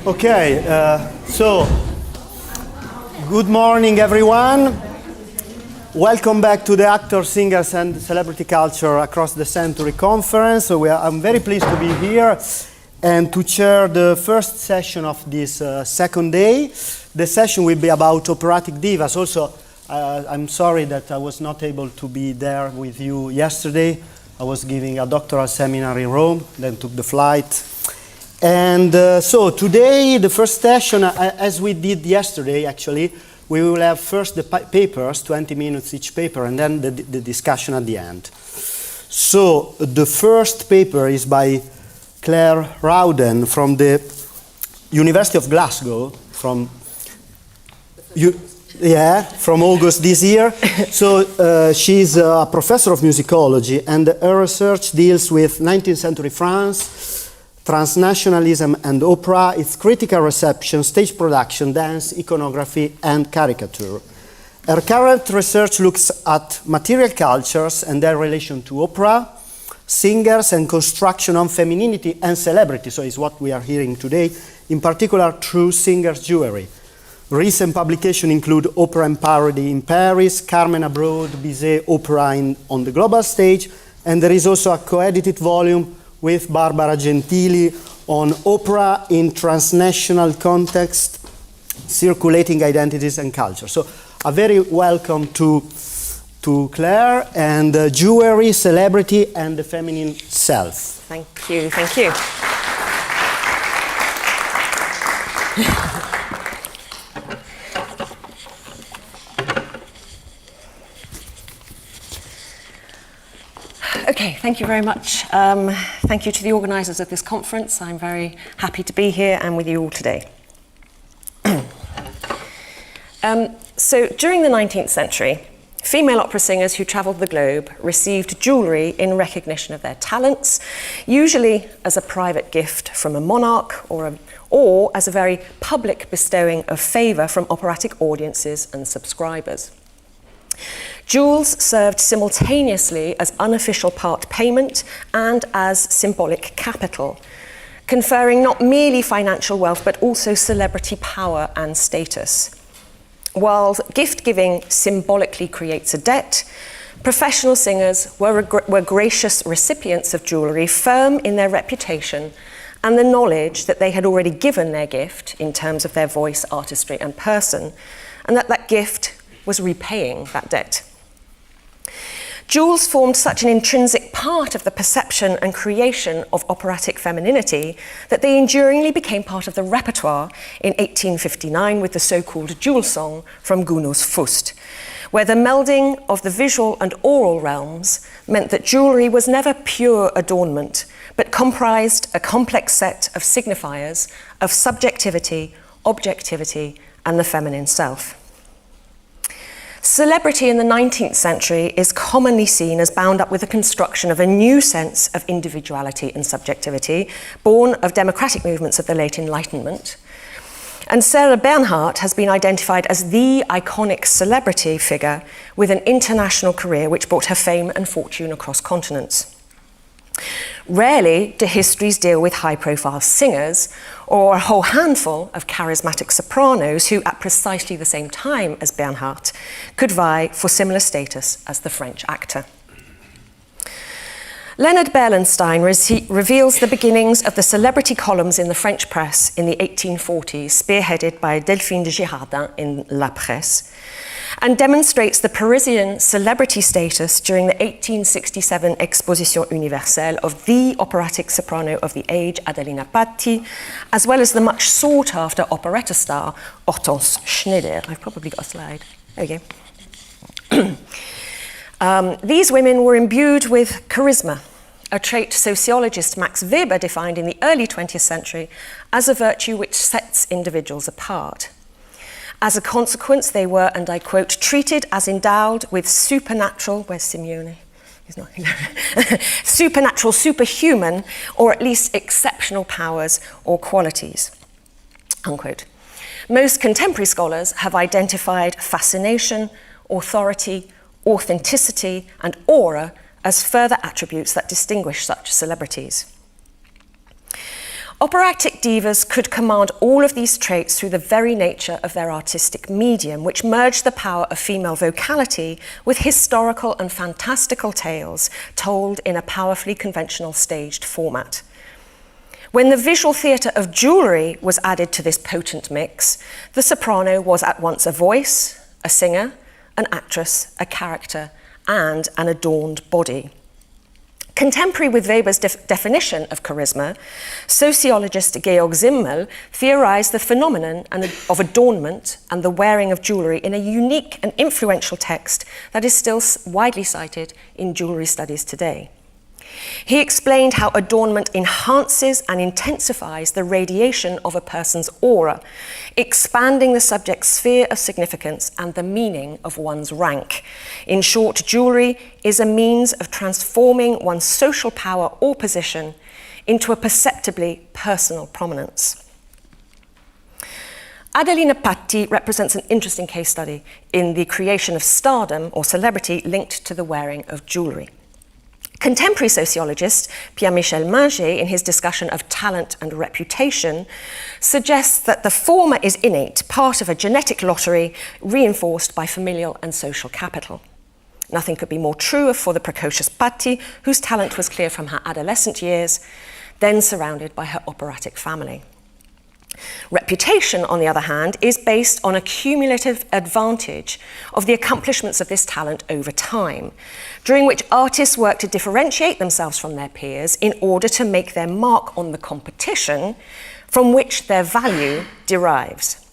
Okay, so good morning, everyone. Welcome back to the Actors, Singers, and Celebrity Culture Across the Century Conference. So I'm very pleased to be here and to chair the first session of this second day. The session will be about Operatic Divas. Also, I'm sorry that I was not able to be there with you yesterday. I was giving a doctoral seminar in Rome, then took the flight. And so today, the first session, as we did yesterday, actually, we will have first the papers, 20 minutes each paper, and then the discussion at the end. So the first paper is by Clair Rowden from the University of Glasgow, from August this year. So she's a professor of musicology, and her research deals with 19th century France, transnationalism and opera, its critical reception, stage production, dance, iconography, and caricature. Her current research looks at material cultures and their relation to opera, singers, and construction on femininity and celebrity, so it's what we are hearing today, in particular through singers' jewellery. Recent publications include Opera and Parody in Paris, Carmen Abroad, Bizet, Opera on the global stage, and there is also a co-edited volume with Barbara Gentili on opera in transnational context, circulating identities and culture. So a very welcome to Claire and jewelry, celebrity, and the feminine self. Thank you, thank you. Okay, thank you very much. Thank you to the organisers of this conference. I'm very happy to be here and with you all today. So during the 19th century, female opera singers who travelled the globe received jewellery in recognition of their talents, usually as a private gift from a monarch or as a very public bestowing of favour from operatic audiences and subscribers. Jewels served simultaneously as unofficial part payment and as symbolic capital, conferring not merely financial wealth but also celebrity power and status. While gift-giving symbolically creates a debt, professional singers were gracious recipients of jewellery, firm in their reputation and the knowledge that they had already given their gift in terms of their voice, artistry and person, and that gift was repaying that debt. Jewels formed such an intrinsic part of the perception and creation of operatic femininity that they enduringly became part of the repertoire in 1859 with the so-called jewel song from Gounod's Faust, where the melding of the visual and oral realms meant that jewellery was never pure adornment, but comprised a complex set of signifiers of subjectivity, objectivity, and the feminine self. Celebrity in the 19th century is commonly seen as bound up with the construction of a new sense of individuality and subjectivity, born of democratic movements of the late Enlightenment. And Sarah Bernhardt has been identified as the iconic celebrity figure with an international career which brought her fame and fortune across continents. Rarely do histories deal with high-profile singers or a whole handful of charismatic sopranos who, at precisely the same time as Bernhardt, could vie for similar status as the French actor. Leonard Berlenstein reveals the beginnings of the celebrity columns in the French press in the 1840s, spearheaded by Delphine de Girardin in La Presse, and demonstrates the Parisian celebrity status during the 1867 Exposition Universelle of the operatic soprano of the age, Adelina Patti, as well as the much sought-after operetta star, Hortense Schneider. I've probably got a slide. There we go. These women were imbued with charisma, a trait sociologist Max Weber defined in the early 20th century as a virtue which sets individuals apart. As a consequence, they were, and I quote, treated as endowed with supernatural, where's Simeone? He's not supernatural, superhuman, or at least exceptional powers or qualities, unquote. Most contemporary scholars have identified fascination, authority, authenticity, and aura as further attributes that distinguish such celebrities. Operatic divas could command all of these traits through the very nature of their artistic medium, which merged the power of female vocality with historical and fantastical tales told in a powerfully conventional staged format. When the visual theatre of jewellery was added to this potent mix, the soprano was at once a voice, a singer, an actress, a character, and an adorned body. Contemporary with Weber's definition of charisma, sociologist Georg Simmel theorized the phenomenon of adornment and the wearing of jewellery in a unique and influential text that is still widely cited in jewellery studies today. He explained how adornment enhances and intensifies the radiation of a person's aura, expanding the subject's sphere of significance and the meaning of one's rank. In short, jewellery is a means of transforming one's social power or position into a perceptibly personal prominence. Adelina Patti represents an interesting case study in the creation of stardom or celebrity linked to the wearing of jewellery. Contemporary sociologist Pierre-Michel Manger, in his discussion of talent and reputation, suggests that the former is innate, part of a genetic lottery reinforced by familial and social capital. Nothing could be more true for the precocious Patti, whose talent was clear from her adolescent years, then surrounded by her operatic family. Reputation, on the other hand, is based on a cumulative advantage of the accomplishments of this talent over time, during which artists work to differentiate themselves from their peers in order to make their mark on the competition from which their value derives.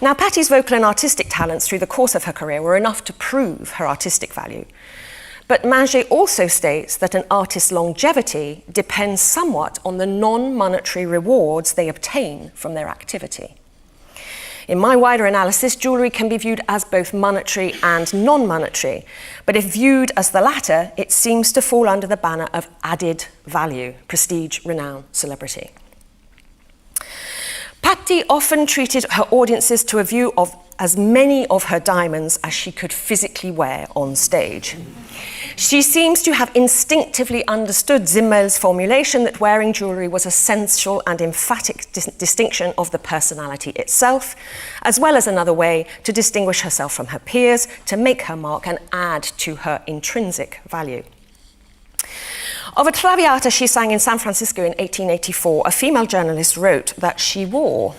Now, Patti's vocal and artistic talents through the course of her career were enough to prove her artistic value. But Manger also states that an artist's longevity depends somewhat on the non-monetary rewards they obtain from their activity. In my wider analysis, jewellery can be viewed as both monetary and non-monetary, but if viewed as the latter, it seems to fall under the banner of added value, prestige, renown, celebrity. Patti often treated her audiences to a view of as many of her diamonds as she could physically wear on stage. She seems to have instinctively understood Simmel's formulation that wearing jewellery was a sensual and emphatic distinction of the personality itself, as well as another way to distinguish herself from her peers, to make her mark and add to her intrinsic value. Of a Traviata she sang in San Francisco in 1884, a female journalist wrote that she wore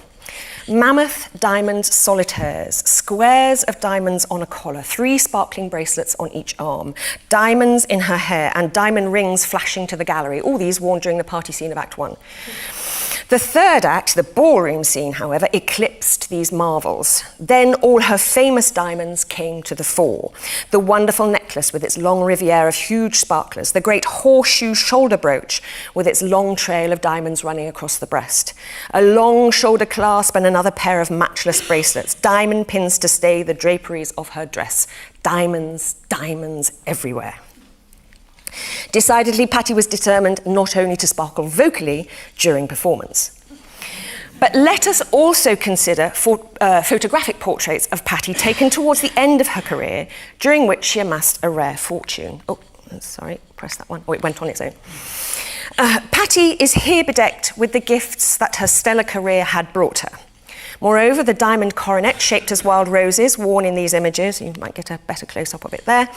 mammoth diamond solitaires, squares of diamonds on a collar, 3 sparkling bracelets on each arm, diamonds in her hair and diamond rings flashing to the gallery, all these worn during the party scene of Act 1. The third act, the ballroom scene, however, eclipsed these marvels. Then all her famous diamonds came to the fore. The wonderful necklace with its long riviere of huge sparklers, the great horseshoe shoulder brooch with its long trail of diamonds running across the breast, a long shoulder clasp and another pair of matchless bracelets, diamond pins to stay the draperies of her dress. Diamonds, diamonds everywhere. Decidedly, Patti was determined not only to sparkle vocally during performance. But let us also consider photographic portraits of Patti taken towards the end of her career, during which she amassed a rare fortune. Oh, sorry, press that one. Oh, it went on its own. Patti is here bedecked with the gifts that her stellar career had brought her. Moreover, the diamond coronet shaped as wild roses worn in these images, you might get a better close-up of it there,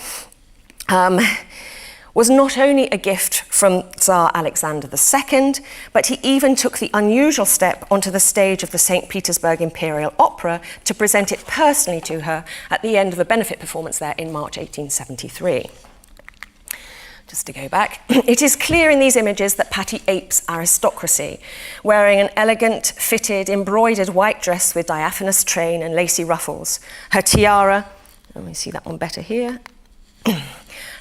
was not only a gift from Tsar Alexander II, but he even took the unusual step onto the stage of the St. Petersburg Imperial Opera to present it personally to her at the end of a benefit performance there in March 1873. Just to go back, it is clear in these images that Patti apes aristocracy, wearing an elegant, fitted, embroidered white dress with diaphanous train and lacy ruffles. Her tiara, let me see that one better here.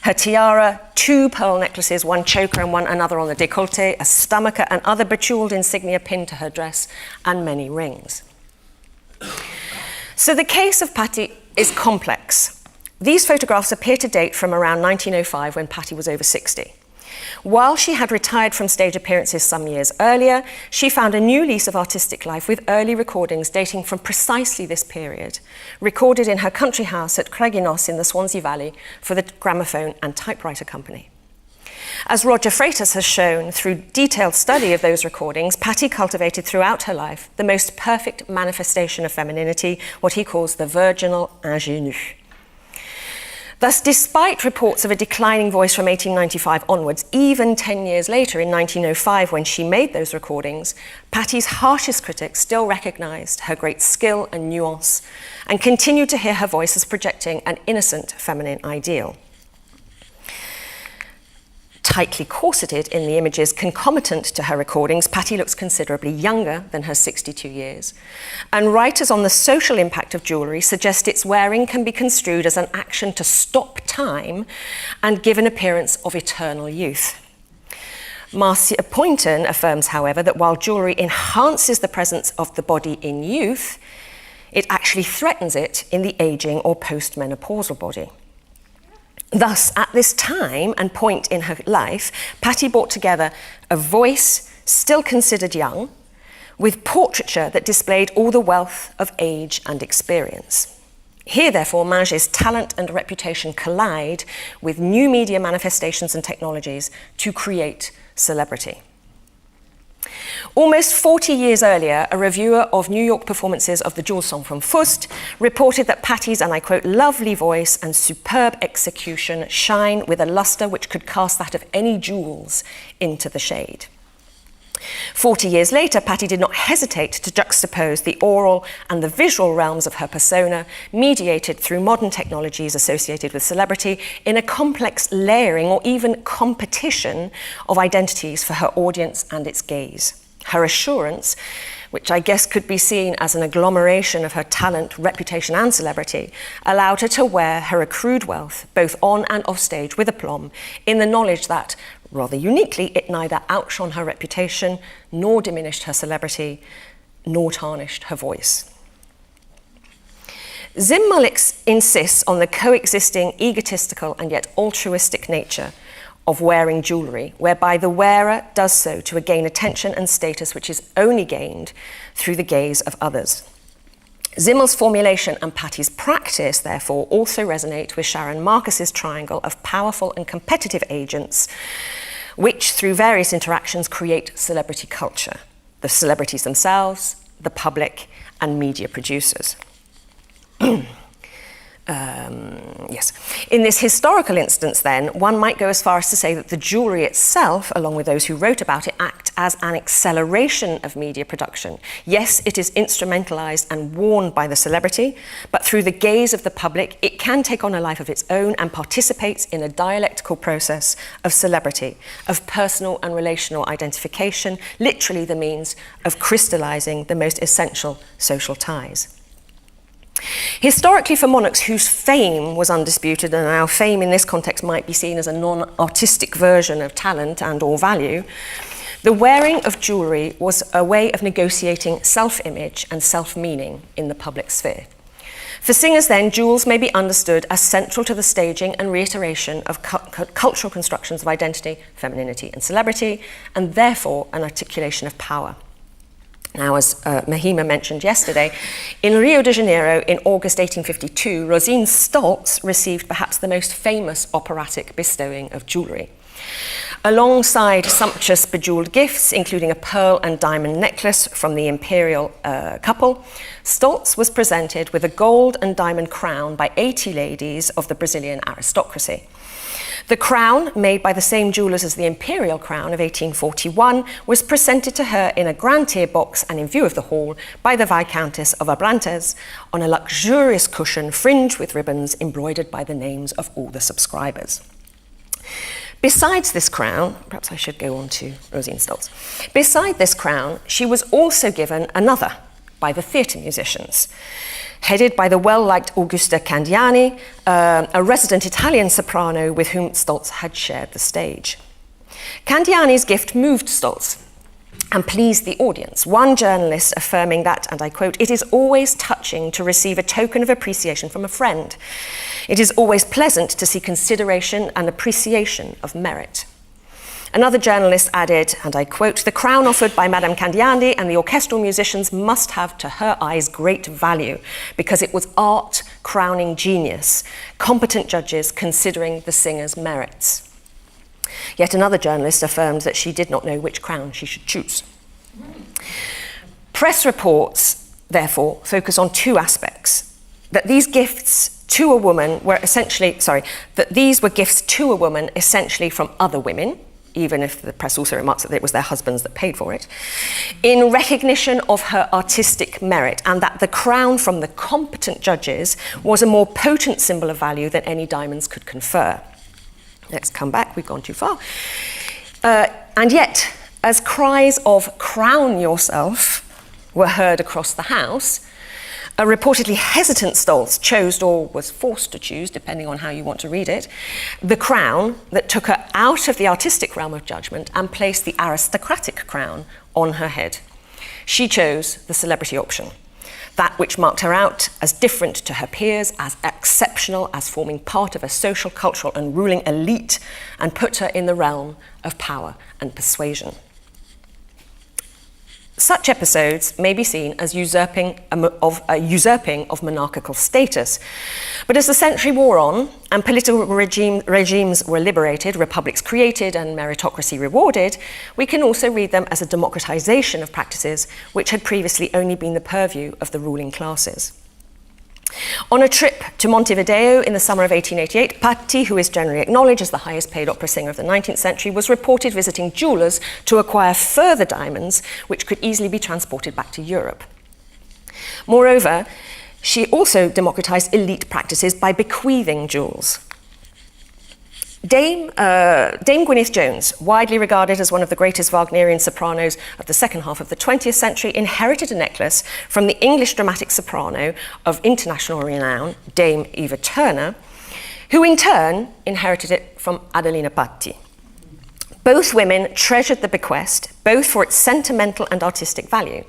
Her tiara, 2 pearl necklaces, 1 choker and another on the décolleté, a stomacher and other bejewelled insignia pinned to her dress, and many rings. So the case of Patti is complex. These photographs appear to date from around 1905 when Patti was over 60. While she had retired from stage appearances some years earlier, she found a new lease of artistic life with early recordings dating from precisely this period, recorded in her country house at Craiginos in the Swansea Valley for the Gramophone and Typewriter Company. As Roger Freitas has shown through detailed study of those recordings, Patti cultivated throughout her life the most perfect manifestation of femininity, what he calls the virginal ingénue. Thus, despite reports of a declining voice from 1895 onwards, even 10 years later, in 1905, when she made those recordings, Patti's harshest critics still recognised her great skill and nuance and continued to hear her voice as projecting an innocent feminine ideal. Tightly corseted in the images concomitant to her recordings, Patti looks considerably younger than her 62 years. And writers on the social impact of jewellery suggest its wearing can be construed as an action to stop time and give an appearance of eternal youth. Marcia Poynton affirms, however, that while jewellery enhances the presence of the body in youth, it actually threatens it in the ageing or postmenopausal body. Thus, at this time and point in her life, Patti brought together a voice still considered young, with portraiture that displayed all the wealth of age and experience. Here, therefore, Manger's talent and reputation collide with new media manifestations and technologies to create celebrity. Almost 40 years earlier, a reviewer of New York performances of the Jewel Song from Faust reported that Patti's, and I quote, lovely voice and superb execution shine with a lustre which could cast that of any jewels into the shade. 40 years later, Patti did not hesitate to juxtapose the oral and the visual realms of her persona, mediated through modern technologies associated with celebrity, in a complex layering or even competition of identities for her audience and its gaze. Her assurance, which I guess could be seen as an agglomeration of her talent, reputation, and celebrity, allowed her to wear her accrued wealth, both on and off stage, with aplomb, in the knowledge that, rather uniquely, it neither outshone her reputation, nor diminished her celebrity, nor tarnished her voice. Zim Malik insists on the coexisting egotistical and yet altruistic nature of wearing jewellery, whereby the wearer does so to gain attention and status which is only gained through the gaze of others. Zimmel's formulation and Patti's practice, therefore, also resonate with Sharon Marcus's triangle of powerful and competitive agents, which, through various interactions, create celebrity culture: the celebrities themselves, the public, and media producers. Yes. In this historical instance, then, one might go as far as to say that the jewellery itself, along with those who wrote about it, act as an acceleration of media production. Yes, it is instrumentalised and worn by the celebrity, but through the gaze of the public, it can take on a life of its own and participates in a dialectical process of celebrity, of personal and relational identification, literally the means of crystallising the most essential social ties. Historically, for monarchs whose fame was undisputed, and our fame in this context might be seen as a non-artistic version of talent and or value, the wearing of jewellery was a way of negotiating self-image and self-meaning in the public sphere. For singers then, jewels may be understood as central to the staging and reiteration of cultural constructions of identity, femininity and celebrity, and therefore an articulation of power. Now, as Mahima mentioned yesterday, in Rio de Janeiro in August 1852, Rosine Stolz received perhaps the most famous operatic bestowing of jewellery. Alongside sumptuous bejewelled gifts, including a pearl and diamond necklace from the imperial couple, Stolz was presented with a gold and diamond crown by 80 ladies of the Brazilian aristocracy. The crown, made by the same jewellers as the imperial crown of 1841, was presented to her in a grand tier box and in view of the hall by the Viscountess of Abrantes on a luxurious cushion fringed with ribbons embroidered by the names of all the subscribers. Besides this crown, perhaps I should go on to Rosine Stolz. Beside this crown, she was also given another by the theatre musicians, headed by the well-liked Augusta Candiani, a resident Italian soprano with whom Stolz had shared the stage. Candiani's gift moved Stolz and pleased the audience, one journalist affirming that, and I quote, "It is always touching to receive a token of appreciation from a friend. It is always pleasant to see consideration and appreciation of merit." Another journalist added, and I quote, "The crown offered by Madame Candiani and the orchestral musicians must have, to her eyes, great value, because it was art crowning genius, competent judges considering the singer's merits." Yet another journalist affirmed that she did not know which crown she should choose. Press reports, therefore, focus on two aspects: that these gifts to a woman were that these were gifts to a woman essentially from other women, even if the press also remarks that it was their husbands that paid for it, in recognition of her artistic merit, and that the crown from the competent judges was a more potent symbol of value than any diamonds could confer. Let's come back, we've gone too far. And yet, as cries of "crown yourself" were heard across the house, a reportedly hesitant Stolz chose, or was forced to choose, depending on how you want to read it, the crown that took her out of the artistic realm of judgment and placed the aristocratic crown on her head. She chose the celebrity option, that which marked her out as different to her peers, as exceptional, as forming part of a social, cultural, and ruling elite, and put her in the realm of power and persuasion. Such episodes may be seen as usurping of monarchical status. But as the century wore on and political regimes were liberated, republics created, and meritocracy rewarded, we can also read them as a democratization of practices which had previously only been the purview of the ruling classes. On a trip to Montevideo in the summer of 1888, Patti, who is generally acknowledged as the highest paid opera singer of the 19th century, was reported visiting jewellers to acquire further diamonds which could easily be transported back to Europe. Moreover, she also democratized elite practices by bequeathing jewels. Dame Gwyneth Jones, widely regarded as one of the greatest Wagnerian sopranos of the second half of the 20th century, inherited a necklace from the English dramatic soprano of international renown, Dame Eva Turner, who in turn inherited it from Adelina Patti. Both women treasured the bequest, both for its sentimental and artistic value.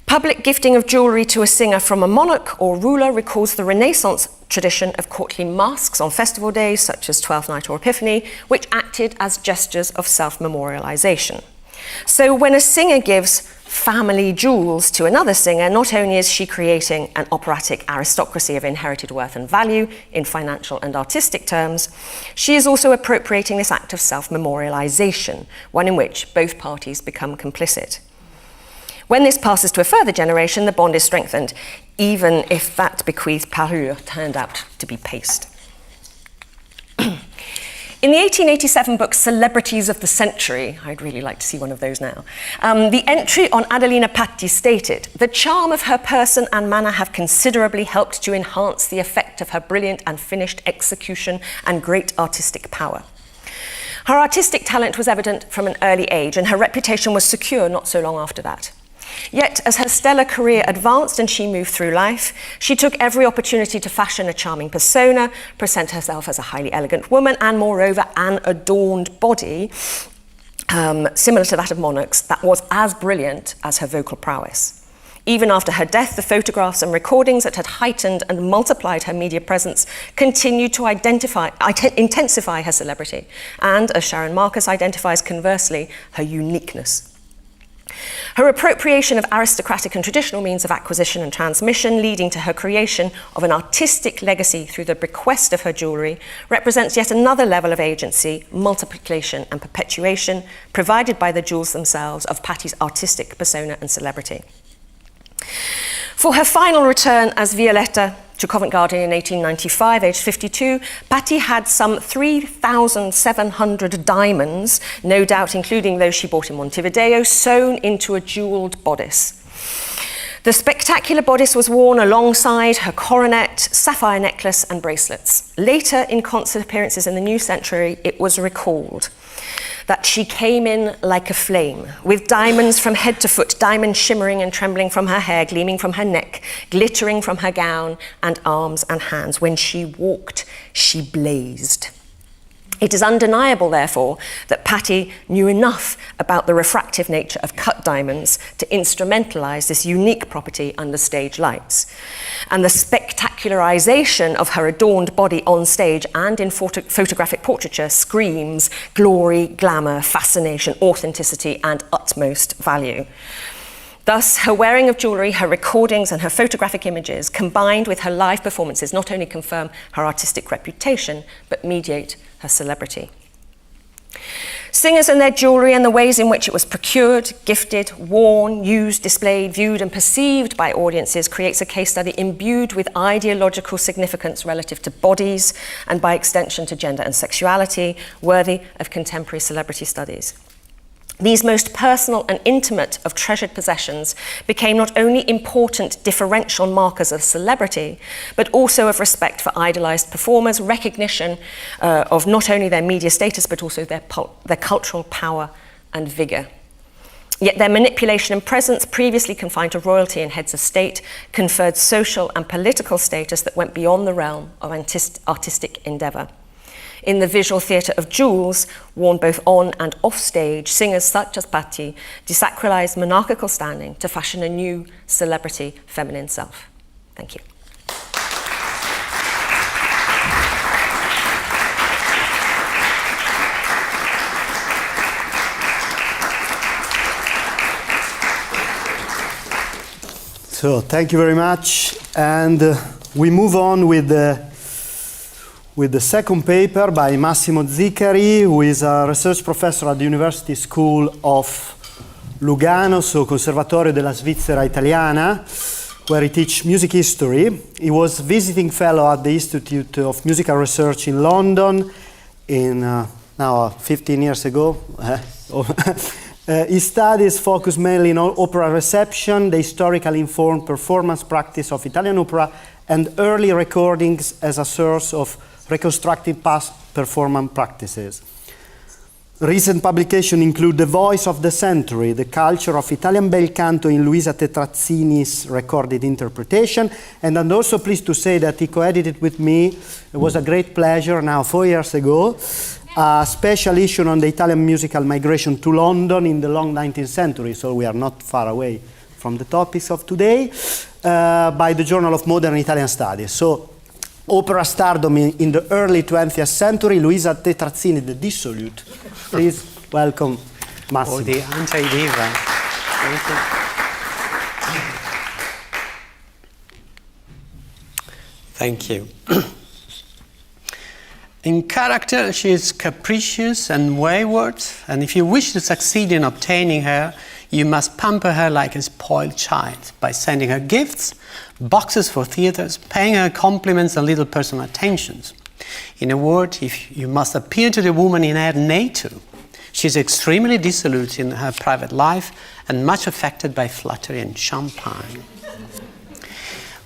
Public gifting of jewellery to a singer from a monarch or ruler recalls the Renaissance tradition of courtly masks on festival days, such as Twelfth Night or Epiphany, which acted as gestures of self-memorialization. So when a singer gives family jewels to another singer, not only is she creating an operatic aristocracy of inherited worth and value in financial and artistic terms, she is also appropriating this act of self-memorialization, one in which both parties become complicit. When this passes to a further generation, the bond is strengthened, even if that bequeathed parure turned out to be paste. In the 1887 book Celebrities of the Century, I'd really like to see one of those now, the entry on Adelina Patti stated, "The charm of her person and manner have considerably helped to enhance the effect of her brilliant and finished execution and great artistic power. Her artistic talent was evident from an early age, and her reputation was secure not so long after that. Yet, as her stellar career advanced and she moved through life, she took every opportunity to fashion a charming persona, present herself as a highly elegant woman, and moreover, an adorned body, similar to that of monarchs, that was as brilliant as her vocal prowess. Even after her death, the photographs and recordings that had heightened and multiplied her media presence continued to intensify her celebrity, and, as Sharon Marcus identifies conversely, her uniqueness. Her appropriation of aristocratic and traditional means of acquisition and transmission, leading to her creation of an artistic legacy through the bequest of her jewellery, represents yet another level of agency, multiplication and perpetuation provided by the jewels themselves of Patti's artistic persona and celebrity. For her final return as Violetta to Covent Garden in 1895, aged 52, Patti had some 3,700 diamonds, no doubt including those she bought in Montevideo, sewn into a jewelled bodice. The spectacular bodice was worn alongside her coronet, sapphire necklace and bracelets. Later, in concert appearances in the new century, it was recalled that she came in like a flame, with diamonds from head to foot, diamonds shimmering and trembling from her hair, gleaming from her neck, glittering from her gown and arms and hands. When she walked, she blazed. It is undeniable, therefore, that Patti knew enough about the refractive nature of cut diamonds to instrumentalise this unique property under stage lights. And the spectacularisation of her adorned body on stage and in photographic portraiture screams glory, glamour, fascination, authenticity, and utmost value. Thus, her wearing of jewellery, her recordings and her photographic images, combined with her live performances, not only confirm her artistic reputation, but mediate her celebrity. Singers and their jewellery and the ways in which it was procured, gifted, worn, used, displayed, viewed and perceived by audiences creates a case study imbued with ideological significance relative to bodies and by extension to gender and sexuality, worthy of contemporary celebrity studies. These most personal and intimate of treasured possessions became not only important differential markers of celebrity, but also of respect for idolised performers, recognition of not only their media status, but also their cultural power and vigour. Yet their manipulation and presence, previously confined to royalty and heads of state, conferred social and political status that went beyond the realm of artistic endeavour. In the visual theatre of jewels, worn both on and off stage, singers such as Patti desacralised monarchical standing to fashion a new celebrity feminine self. Thank you. So, thank you very much. And we move on with the second paper by Massimo Zicari, who is a research professor at the University School of Lugano, so Conservatorio della Svizzera italiana, where he teaches music history. He was visiting fellow at the Institute of Musical Research in London now 15 years ago. His studies focus mainly on opera reception, the historically informed performance practice of Italian opera, and early recordings as a source of reconstructing past performance practices. Recent publications include The Voice of the Century, the culture of Italian bel canto in Luisa Tetrazzini's recorded interpretation, and I'm also pleased to say that he co-edited with me, it was a great pleasure now 4 years ago, a special issue on the Italian musical migration to London in the long 19th century, so we are not far away from the topics of today, by the Journal of Modern Italian Studies. So, opera stardom in the early 20th century, Luisa Tetrazzini, the dissolute. Please welcome Massimo. Oh, the anti-diva. Thank you. In character, she is capricious and wayward, and if you wish to succeed in obtaining her, you must pamper her like a spoiled child by sending her gifts, boxes for theatres, paying her compliments and little personal attentions. In a word, if you must appeal to the woman in her nature. She is extremely dissolute in her private life and much affected by flattery and champagne.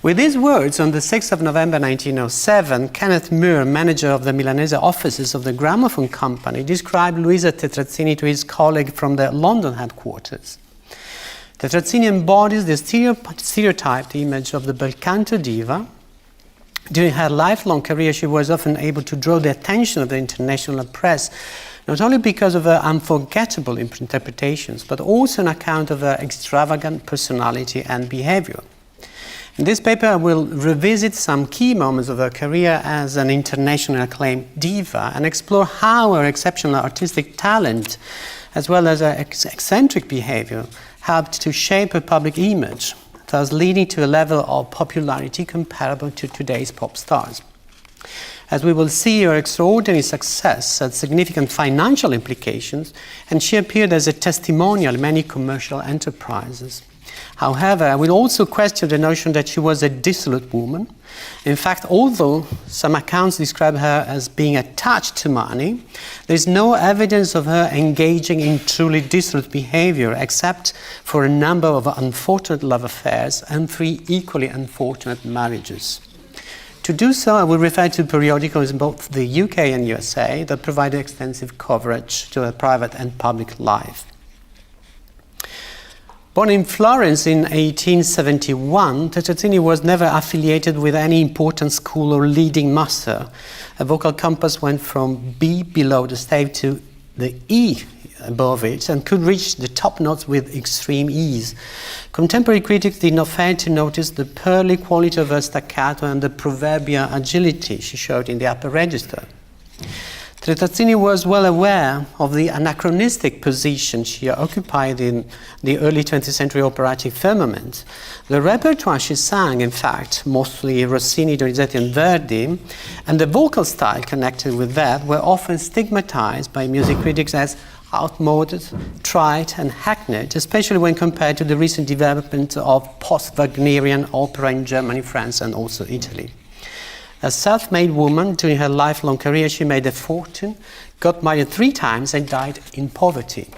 With these words, on the 6th of November 1907, Kenneth Moore, manager of the Milanese offices of the Gramophone Company, described Luisa Tetrazzini to his colleague from the London headquarters. Tetrazzini embodies the stereotyped image of the bel canto diva. During her lifelong career, she was often able to draw the attention of the international press, not only because of her unforgettable interpretations, but also on account of her extravagant personality and behavior. In this paper, I will revisit some key moments of her career as an internationally acclaimed diva and explore how her exceptional artistic talent, as well as her eccentric behavior, helped to shape her public image, thus leading to a level of popularity comparable to today's pop stars. As we will see, her extraordinary success had significant financial implications, and she appeared as a testimonial in many commercial enterprises. However, I will also question the notion that she was a dissolute woman. In fact, although some accounts describe her as being attached to money, there is no evidence of her engaging in truly dissolute behavior, except for a number of unfortunate love affairs and 3 equally unfortunate marriages. To do so, I will refer to periodicals in both the UK and USA that provide extensive coverage to her private and public life. Born in Florence in 1871, Tetrazzini was never affiliated with any important school or leading master. Her vocal compass went from B below the stave to the E above it and could reach the top notes with extreme ease. Contemporary critics did not fail to notice the pearly quality of her staccato and the proverbial agility she showed in the upper register. Tetrazzini was well aware of the anachronistic position she occupied in the early 20th century operatic firmament. The repertoire she sang, in fact, mostly Rossini, Donizetti and Verdi, and the vocal style connected with that were often stigmatized by music critics as outmoded, trite and hackneyed, especially when compared to the recent development of post-Wagnerian opera in Germany, France and also Italy. A self-made woman, during her lifelong career, she made a fortune, got married 3 times, and died in poverty.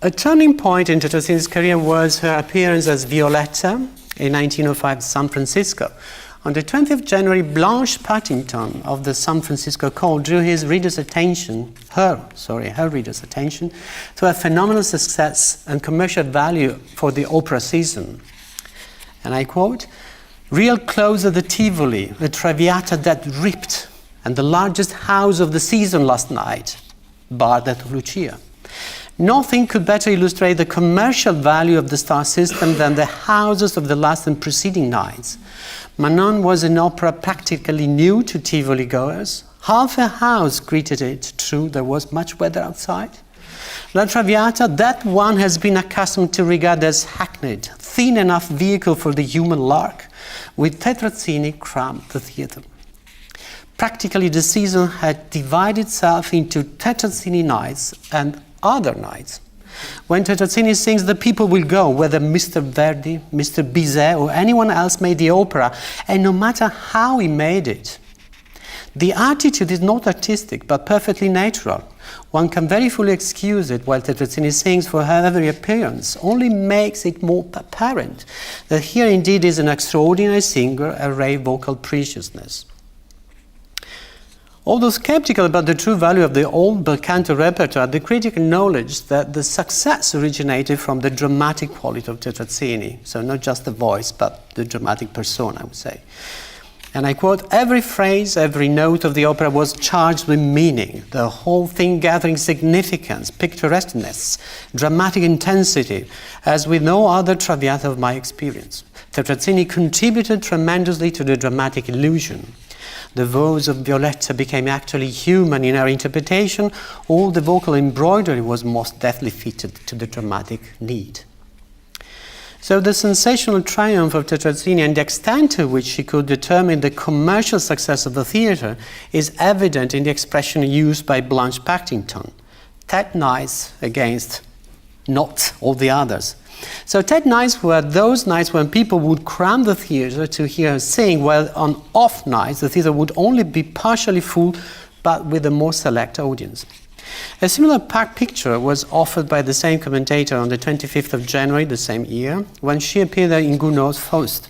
A turning point in Tetrazzini's career was her appearance as Violetta in 1905 in San Francisco. On the 20th of January, Blanche Partington of the San Francisco École drew her reader's attention to a phenomenal success and commercial value for the opera season. And I quote, "Real clothes at the Tivoli, a Traviata that ripped, and the largest house of the season last night, bar that of Lucia. Nothing could better illustrate the commercial value of the star system than the houses of the last and preceding nights. Manon was an opera practically new to Tivoli goers. Half a house greeted it, true, there was much weather outside. La Traviata, that one has been accustomed to regard as hackneyed, thin enough vehicle for the human lark, with Tetrazzini crammed the theatre. Practically the season had divided itself into Tetrazzini nights and other nights. When Tetrazzini sings, the people will go, whether Mr. Verdi, Mr. Bizet or anyone else made the opera, and no matter how he made it. The attitude is not artistic, but perfectly natural. One can very fully excuse it while Tetrazzini sings, for her every appearance only makes it more apparent that here indeed is an extraordinary singer, a rare vocal preciousness." Although skeptical about the true value of the old bel canto repertoire, the critic acknowledged that the success originated from the dramatic quality of Tetrazzini, so not just the voice, but the dramatic persona, I would say. And I quote, "Every phrase, every note of the opera was charged with meaning, the whole thing gathering significance, picturesqueness, dramatic intensity, as with no other Traviata of my experience. Tetrazzini contributed tremendously to the dramatic illusion. The voice of Violetta became actually human in her interpretation. All the vocal embroidery was most deftly fitted to the dramatic need." So the sensational triumph of Tetrazzini and the extent to which she could determine the commercial success of the theatre is evident in the expression used by Blanche Partington, "Tet nights against not all the others." So Tet nights were those nights when people would cram the theatre to hear her sing, while on off nights the theatre would only be partially full, but with a more select audience. A similar picture was offered by the same commentator on the 25th of January the same year, when she appeared in Gounod's Faust.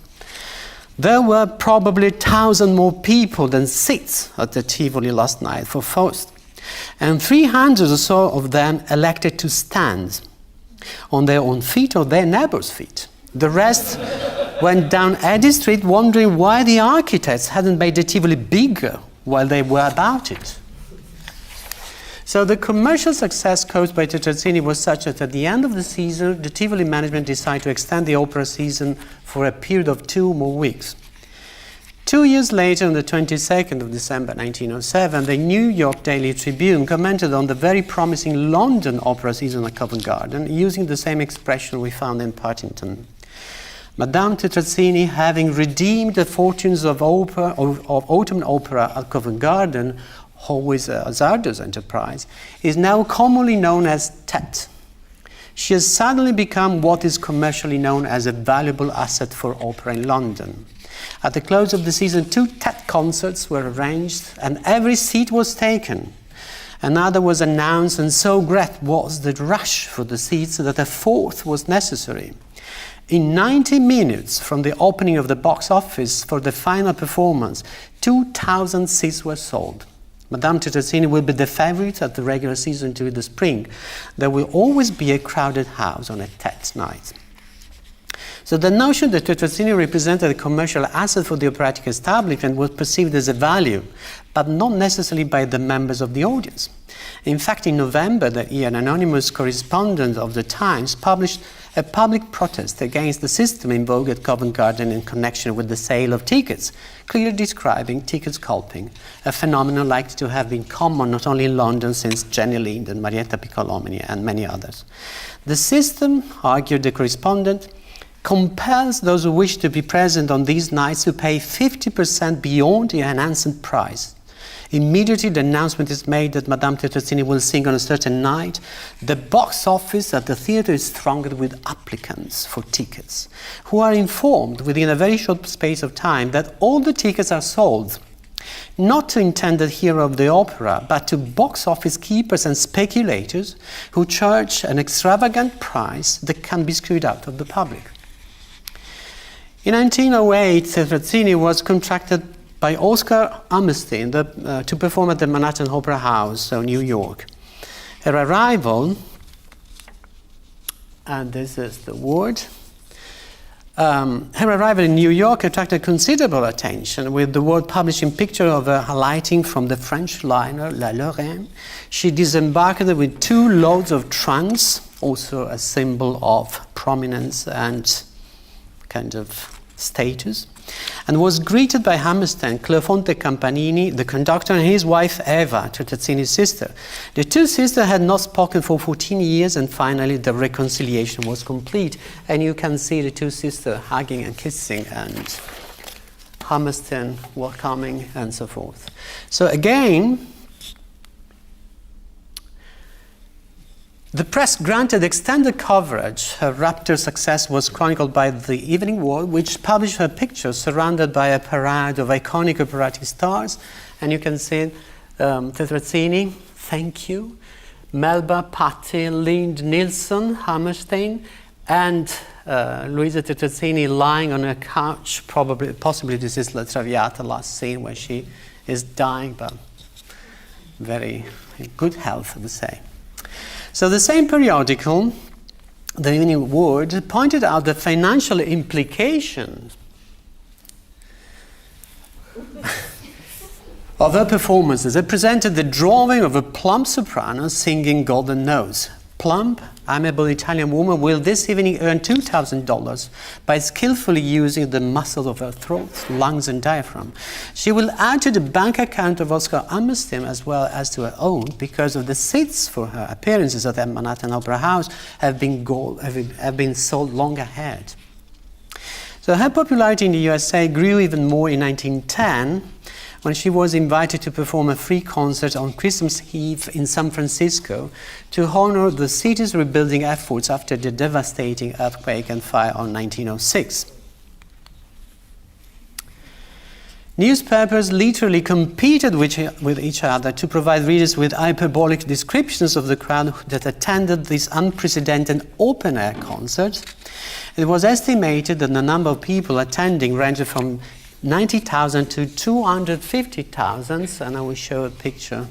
"There were probably 1,000 more people than seats at the Tivoli last night for Faust, and 300 or so of them elected to stand on their own feet or their neighbors' feet. The rest went down Eddy Street wondering why the architects hadn't made the Tivoli bigger while they were about it." So the commercial success caused by Tetrazzini was such that at the end of the season, the Tivoli management decided to extend the opera season for a period of 2 more weeks. 2 years later, on the 22nd of December 1907, the New York Daily Tribune commented on the very promising London opera season at Covent Garden, using the same expression we found in Partington. "Madame Tetrazzini, having redeemed the fortunes of autumn opera at Covent Garden, always a hazardous enterprise, is now commonly known as Tet. She has suddenly become what is commercially known as a valuable asset for opera in London. At the close of the season, 2 Tet concerts were arranged, and every seat was taken. Another was announced, and so great was the rush for the seats that a 4th was necessary. In 90 minutes from the opening of the box office for the final performance, 2,000 seats were sold. Madame Tetrazzini will be the favorite at the regular season during the spring. There will always be a crowded house on a Tet night." So the notion that Tetrazzini represented a commercial asset for the operatic establishment was perceived as a value, but not necessarily by the members of the audience. In fact, in November that year, an anonymous correspondent of the Times published a public protest against the system in vogue at Covent Garden in connection with the sale of tickets, clearly describing ticket scalping, a phenomenon likely to have been common not only in London since Jenny Lind and Marietta Piccolomini and many others. The system, argued the correspondent, compels those who wish to be present on these nights to pay 50% beyond the enhanced price. Immediately the announcement is made that Madame Tetrazzini will sing on a certain night. The box office at the theatre is thronged with applicants for tickets, who are informed within a very short space of time that all the tickets are sold, not to intended hero of the opera, but to box office keepers and speculators who charge an extravagant price that can be screwed out of the public. In 1908, Tetrazzini was contracted by Oscar Hammerstein to perform at the Manhattan Opera House, New York. Her arrival, and this is the word, her arrival in New York attracted considerable attention, with the world publishing picture of her alighting from the French liner La Lorraine. She disembarked with 2 loads of trunks, also a symbol of prominence and kind of status, and was greeted by Hammerstein, Cleofonte Campanini, the conductor, and his wife Eva, Tetrazzini's sister. The 2 sisters had not spoken for 14 years, and finally the reconciliation was complete. And you can see the 2 sisters hugging and kissing, and Hammerstein welcoming, and so forth. So again, the press granted extended coverage. Her rapture success was chronicled by the Evening World, which published her pictures surrounded by a parade of iconic operatic stars. And you can see Tetrazzini, thank you, Melba, Patti, Lind, Nilsson, Hammerstein, and Luisa Tetrazzini lying on a couch. Possibly this is La Traviata, last scene where she is dying, but very in good health, I would say. So the same periodical, the Evening World, pointed out the financial implications of her performances. It presented the drawing of a plump soprano singing Golden Notes. Plump, amiable Italian woman will this evening earn $2,000 by skillfully using the muscles of her throat, lungs, and diaphragm. She will add to the bank account of Oscar Hammerstein as well as to her own, because of the seats for her appearances at the Manhattan Opera House have been sold long ahead. So her popularity in the USA grew even more in 1910, when she was invited to perform a free concert on Christmas Eve in San Francisco to honor the city's rebuilding efforts after the devastating earthquake and fire on 1906. Newspapers literally competed with each other to provide readers with hyperbolic descriptions of the crowd that attended this unprecedented open-air concert. It was estimated that the number of people attending ranged from 90,000 to 250,000, and I will show a picture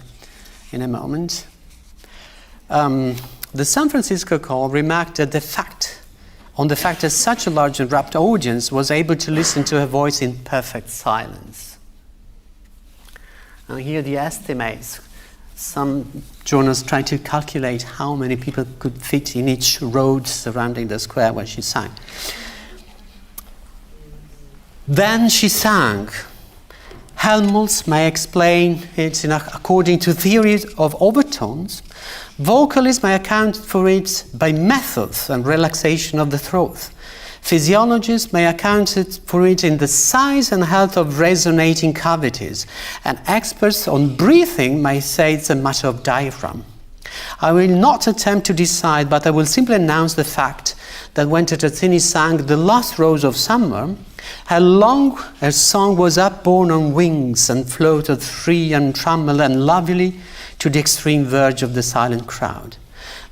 in a moment. The San Francisco Call remarked that the fact that such a large and rapt audience was able to listen to her voice in perfect silence. And here the estimates. Some journalists tried to calculate how many people could fit in each road surrounding the square where she sang. Then she sang. Helmholtz may explain it according to theories of overtones. Vocalists may account for it by methods and relaxation of the throat. Physiologists may account for it in the size and health of resonating cavities. And experts on breathing may say it's a matter of diaphragm. I will not attempt to decide, but I will simply announce the fact that when Tetrazzini sang The Last Rose of Summer, her song was upborne on wings and floated free and tremble and lovely to the extreme verge of the silent crowd.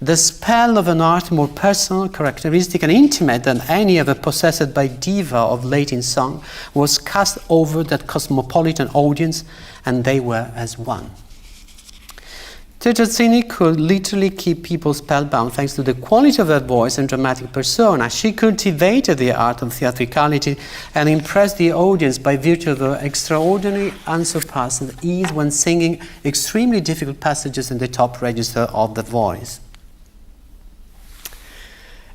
The spell of an art more personal, characteristic, and intimate than any ever possessed by diva of Latin song was cast over that cosmopolitan audience, and they were as one. Tetrazzini could literally keep people spellbound thanks to the quality of her voice and dramatic persona. She cultivated the art of theatricality and impressed the audience by virtue of her extraordinary, unsurpassed ease when singing extremely difficult passages in the top register of the voice.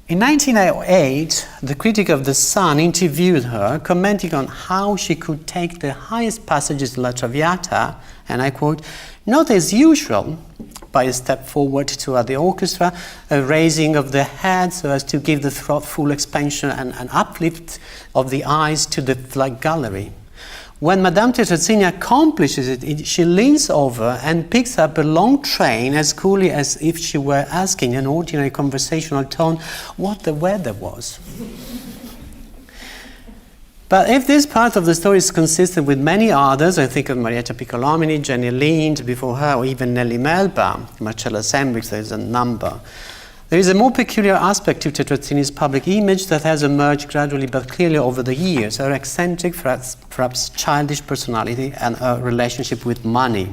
In 1908, the critic of The Sun interviewed her, commenting on how she could take the highest passages in La Traviata, and I quote, "Not as usual, by a step forward toward the orchestra, a raising of the head so as to give the throat full expansion and an uplift of the eyes to the flag gallery. When Madame Tetrazzini accomplishes it, she leans over and picks up a long train as coolly as if she were asking in an ordinary conversational tone what the weather was." But if this part of the story is consistent with many others, I think of Marietta Piccolomini, Jenny Lind before her, or even Nellie Melba, Marcella Sembrich, there's a number. There is a more peculiar aspect to Tetrazzini's public image that has emerged gradually but clearly over the years, her eccentric, perhaps childish personality and her relationship with money.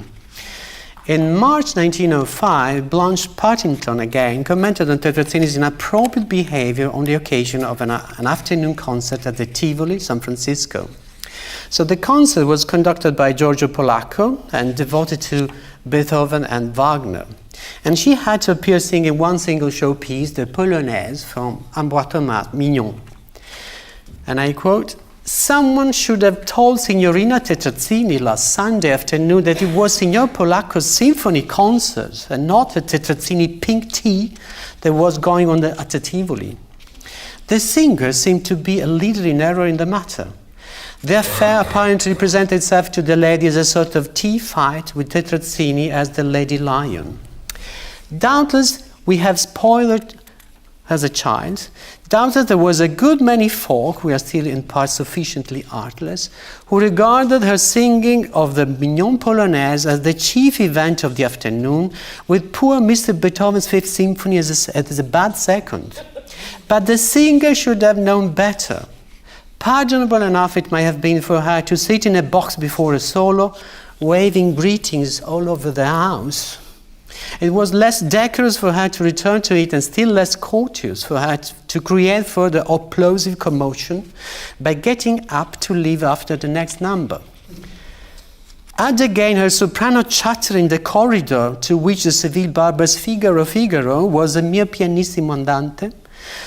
In March 1905, Blanche Partington again commented on Tetrazzini's inappropriate behavior on the occasion of an afternoon concert at the Tivoli, San Francisco. So the concert was conducted by Giorgio Polacco and devoted to Beethoven and Wagner. And she had to appear singing one single showpiece, the Polonaise from Emboîtement Mignon. And I quote, "Someone should have told Signorina Tetrazzini last Sunday afternoon that it was Signor Polacco's symphony concert and not a Tetrazzini pink tea that was going on at the Tivoli. The singer seemed to be a leader in error in the matter. The affair apparently presented itself to the lady as a sort of tea fight with Tetrazzini as the Lady Lion. Doubtless we have spoiled as a child. Doubtless there was a good many folk, we are still in part sufficiently artless, who regarded her singing of the Mignon Polonaise as the chief event of the afternoon, with poor Mr. Beethoven's Fifth Symphony as a bad second. But the singer should have known better. Pardonable enough it might have been for her to sit in a box before a solo, waving greetings all over the house. It was less decorous for her to return to it and still less courteous for her to create further applausive commotion by getting up to leave after the next number. Add again her soprano chatter in the corridor, to which the Seville barber's Figaro Figaro was a mere pianissimo andante,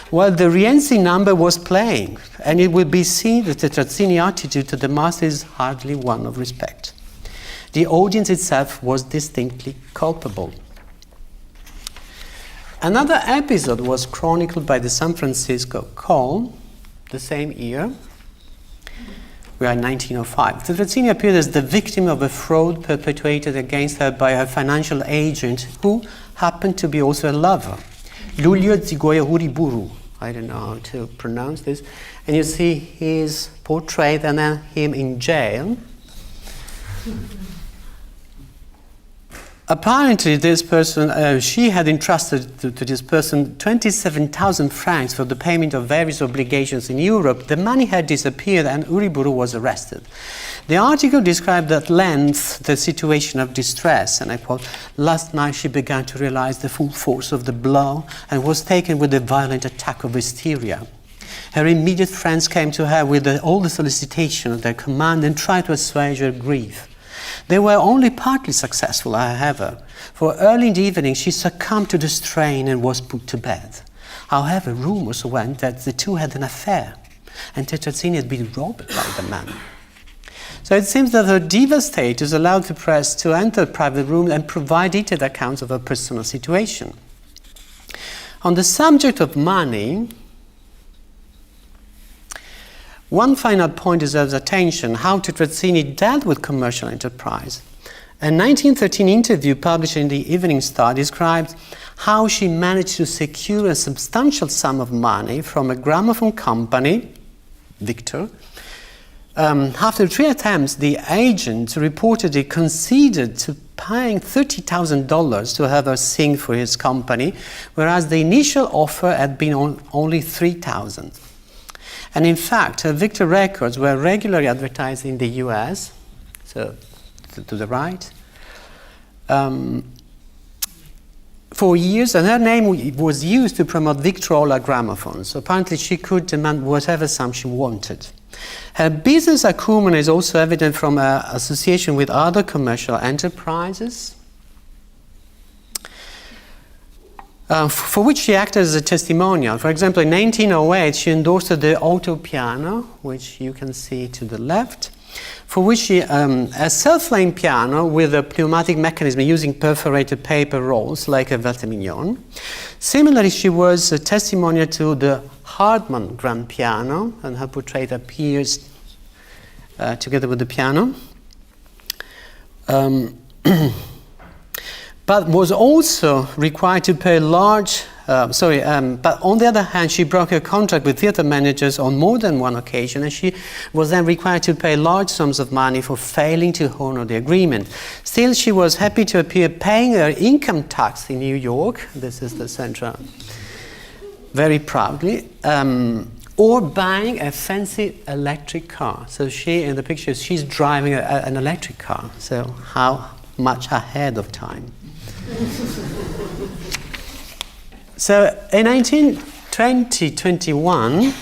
while the Rienzi number was playing, and it will be seen that the Tetrazzini attitude to the master is hardly one of respect. The audience itself was distinctly culpable. Another episode was chronicled by the San Francisco École the same year. We are in 1905. Tetrazzini appeared as the victim of a fraud perpetrated against her by her financial agent, who happened to be also a lover. Luglio Zigoyahuriburu. I don't know how to pronounce this. And you see his portrait and then him in jail. Apparently, this person, she had entrusted to this person 27,000 francs for the payment of various obligations in Europe. The money had disappeared and Uriburu was arrested. The article described at length the situation of distress, and I quote, "Last night she began to realize the full force of the blow and was taken with a violent attack of hysteria. Her immediate friends came to her with all the solicitation at their command and tried to assuage her grief. They were only partly successful, however, for early in the evening she succumbed to the strain and was put to bed. However, rumors went that the two had an affair, and Tetrazzini had been robbed by the man." So it seems that her diva status allowed the press to enter private rooms and provide detailed accounts of her personal situation. On the subject of money, one final point deserves attention: how Tetrazzini dealt with commercial enterprise. A 1913 interview published in the Evening Star describes how she managed to secure a substantial sum of money from a gramophone company, Victor. After 3 attempts, the agent reportedly conceded to paying $30,000 to have her sing for his company, whereas the initial offer had been only $3,000. And in fact, her Victor records were regularly advertised in the US, so to the right. for years, and her name was used to promote Victrola gramophones. So apparently she could demand whatever sum she wanted. Her business acumen is also evident from her association with other commercial enterprises, for which she acted as a testimonial. For example, in 1908, she endorsed the auto piano, which you can see to the left, for which she, a self-flame piano with a pneumatic mechanism using perforated paper rolls like a Vertemignon. Similarly, she was a testimonial to the Hartmann grand piano, and her portrait appears together with the piano. But was also required to pay large, but on the other hand, she broke her contract with theatre managers on more than one occasion, and she was then required to pay large sums of money for failing to honor the agreement. Still, she was happy to appear paying her income tax in New York, this is the central, very proudly, or buying a fancy electric car. So she, in the picture, she's driving an electric car, so how much ahead of time. So in 1920-21,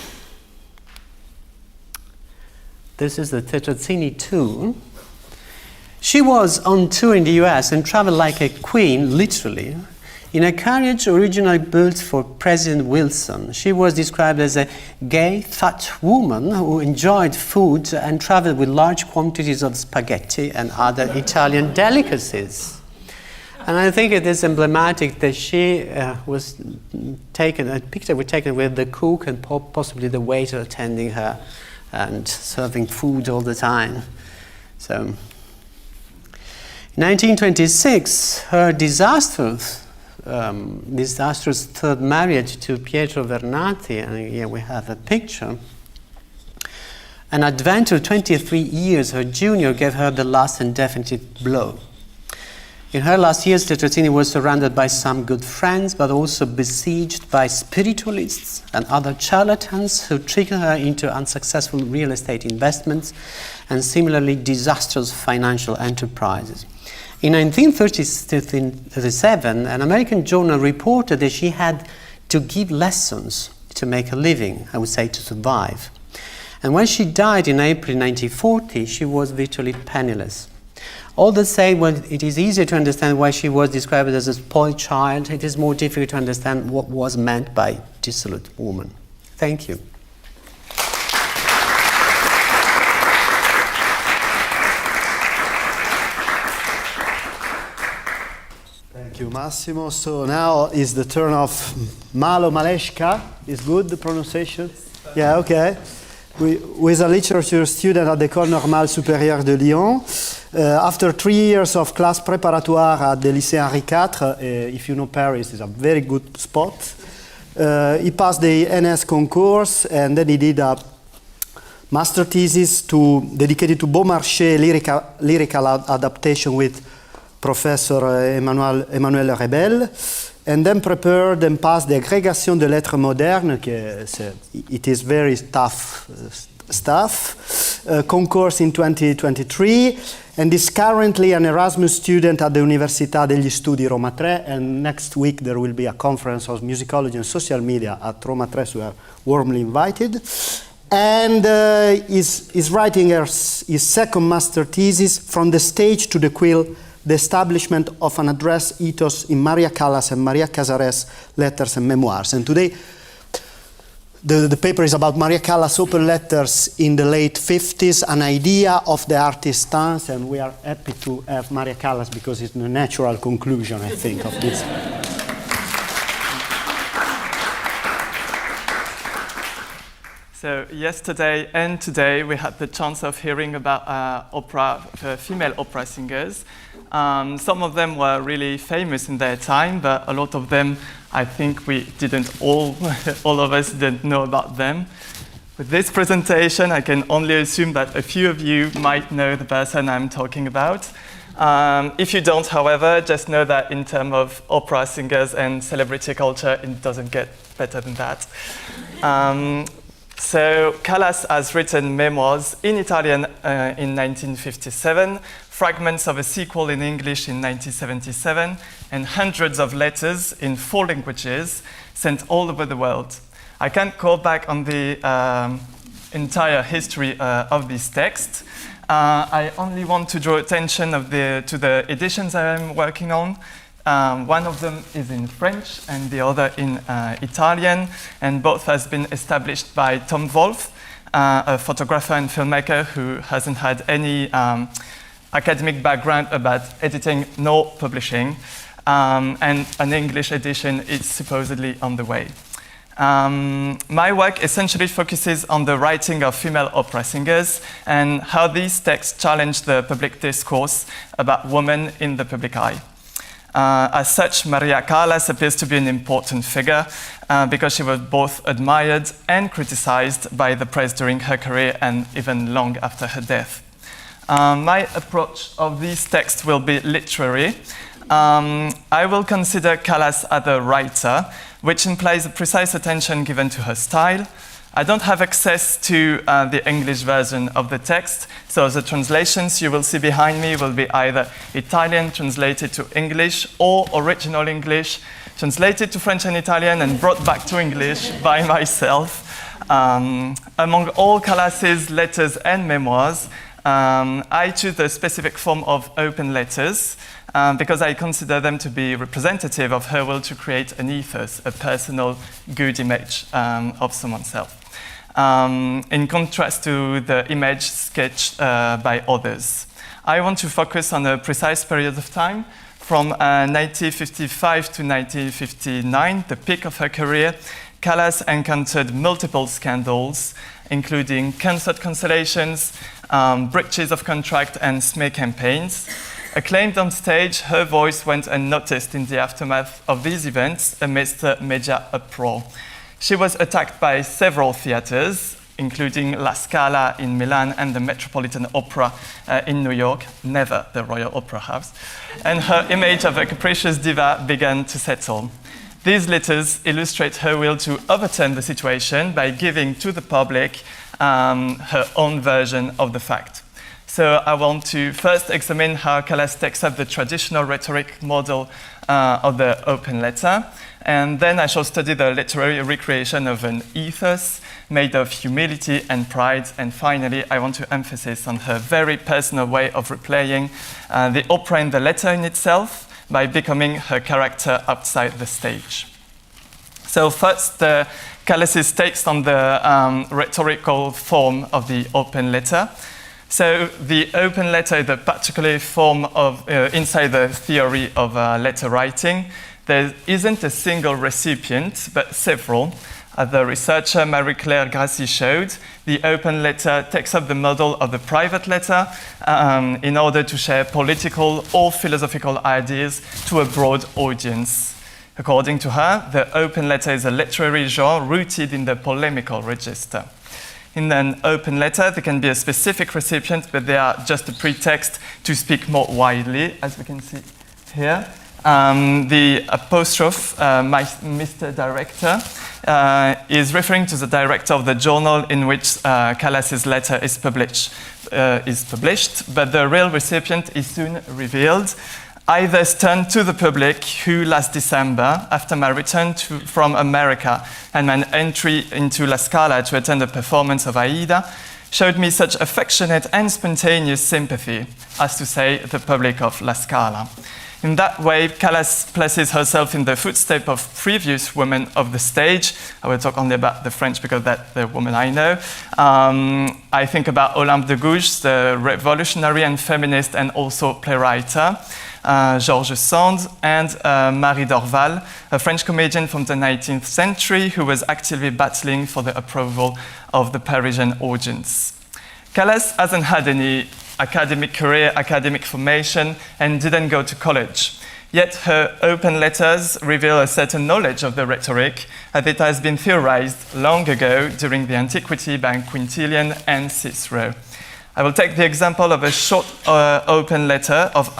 this is the Tetrazzini tour. She was on tour in the US and traveled like a queen, literally, in a carriage originally built for President Wilson. She was described as a gay, fat woman who enjoyed food and traveled with large quantities of spaghetti and other Italian delicacies. And I think it is emblematic that she was taken, a picture was taken with the cook and possibly the waiter attending her and serving food all the time. So, in 1926, her disastrous third marriage to Pietro Vernati, and here we have a picture. An adventure 23 years her junior gave her the last and definitive blow. In her last years, Tetrazzini was surrounded by some good friends, but also besieged by spiritualists and other charlatans who trickled her into unsuccessful real estate investments and similarly disastrous financial enterprises. In 1937, an American journal reported that she had to give lessons to make a living, I would say to survive. And when she died in April 1940, she was virtually penniless. All the same, when it is easier to understand why she was described as a spoiled child, it is more difficult to understand what was meant by dissolute woman. Thank you. Thank you, Massimo. So now is the turn of Malo Maleszka. Is good the pronunciation? Yeah, okay. Who is a literature student at the École Normale Supérieure de Lyon. After 3 years of class préparatoire at the Lycée Henri IV, if you know Paris, it's a very good spot. He passed the NS concourse, and then he did a master thesis dedicated to Beaumarchais lyrical adaptation with Professor Emmanuel Rebel, and then prepared and passed the Agrégation de Lettres Modernes, it is very tough stuff, concourse in 2023, and is currently an Erasmus student at the Università degli Studi Roma 3, and next week there will be a conference of musicology and social media at Roma 3, so you are warmly invited. And is writing his second master thesis, From the Stage to the Quill, the establishment of an address ethos in Maria Callas and Maria Casares' letters and memoirs. And today, the paper is about Maria Callas' open letters in the late 50s, an idea of the artist's stance, and we are happy to have Maria Callas because it's the natural conclusion, I think, of this. So yesterday and today we had the chance of hearing about female opera singers. Some of them were really famous in their time, but a lot of them, I think we didn't all of us didn't know about them. With this presentation, I can only assume that a few of you might know the person I'm talking about. If you don't, however, just know that in terms of opera singers and celebrity culture, it doesn't get better than that. So Callas has written memoirs in Italian in 1957 fragments of a sequel in English in 1977, and hundreds of letters in 4 languages sent all over the world. I can't go back on the entire history of this text. I only want to draw attention to the editions I'm working on. One of them is in French and the other in Italian, and both has been established by Tom Wolf, a photographer and filmmaker who hasn't had any academic background about editing nor publishing, and an English edition is supposedly on the way. My work essentially focuses on the writing of female opera singers and how these texts challenge the public discourse about women in the public eye. As such, Maria Callas appears to be an important figure because she was both admired and criticized by the press during her career and even long after her death. My approach of these texts will be literary. I will consider Callas as a writer, which implies a precise attention given to her style. I don't have access to the English version of the text, so the translations you will see behind me will be either Italian translated to English or original English translated to French and Italian and brought back to English by myself. Among all Callas's letters and memoirs, I choose the specific form of open letters because I consider them to be representative of her will to create an ethos, a personal good image of someone's self, in contrast to the image sketched by others. I want to focus on a precise period of time from 1955 to 1959, the peak of her career. Callas encountered multiple scandals, including concert cancellations, breaches of contract, and smear campaigns. Acclaimed on stage, her voice went unnoticed in the aftermath of these events amidst the media uproar. She was attacked by several theatres, including La Scala in Milan and the Metropolitan Opera in New York, never the Royal Opera House, and her image of a capricious diva began to settle. These letters illustrate her will to overturn the situation by giving to the public her own version of the fact. So I want to first examine how Callas takes up the traditional rhetoric model of the open letter, and then I shall study the literary recreation of an ethos made of humility and pride, and finally I want to emphasize on her very personal way of replaying the opera in the letter in itself by becoming her character outside the stage. So first, Callas's takes on the rhetorical form of the open letter. So the open letter is a particular form of, inside the theory of letter writing. There isn't a single recipient, but several. As the researcher Marie-Claire Grassi showed, the open letter takes up the model of the private letter in order to share political or philosophical ideas to a broad audience. According to her, the open letter is a literary genre rooted in the polemical register. In an open letter, there can be a specific recipient, but they are just a pretext to speak more widely, as we can see here. The apostrophe, Mr. Director, is referring to the director of the journal in which Callas's letter is published, but the real recipient is soon revealed. I thus turned to the public who last December, after my return from America and my entry into La Scala to attend a performance of Aida, showed me such affectionate and spontaneous sympathy, as to say, the public of La Scala. In that way, Callas places herself in the footsteps of previous women of the stage. I will talk only about the French because that's the woman I know. I think about Olympe de Gouges, the revolutionary and feminist and also playwright, Georges Sand, and Marie Dorval, a French comedian from the 19th century who was actively battling for the approval of the Parisian audience. Callas hasn't had any academic career, academic formation, and didn't go to college. Yet her open letters reveal a certain knowledge of the rhetoric, as it has been theorized long ago during the antiquity by Quintilian and Cicero. I will take the example of a short open letter of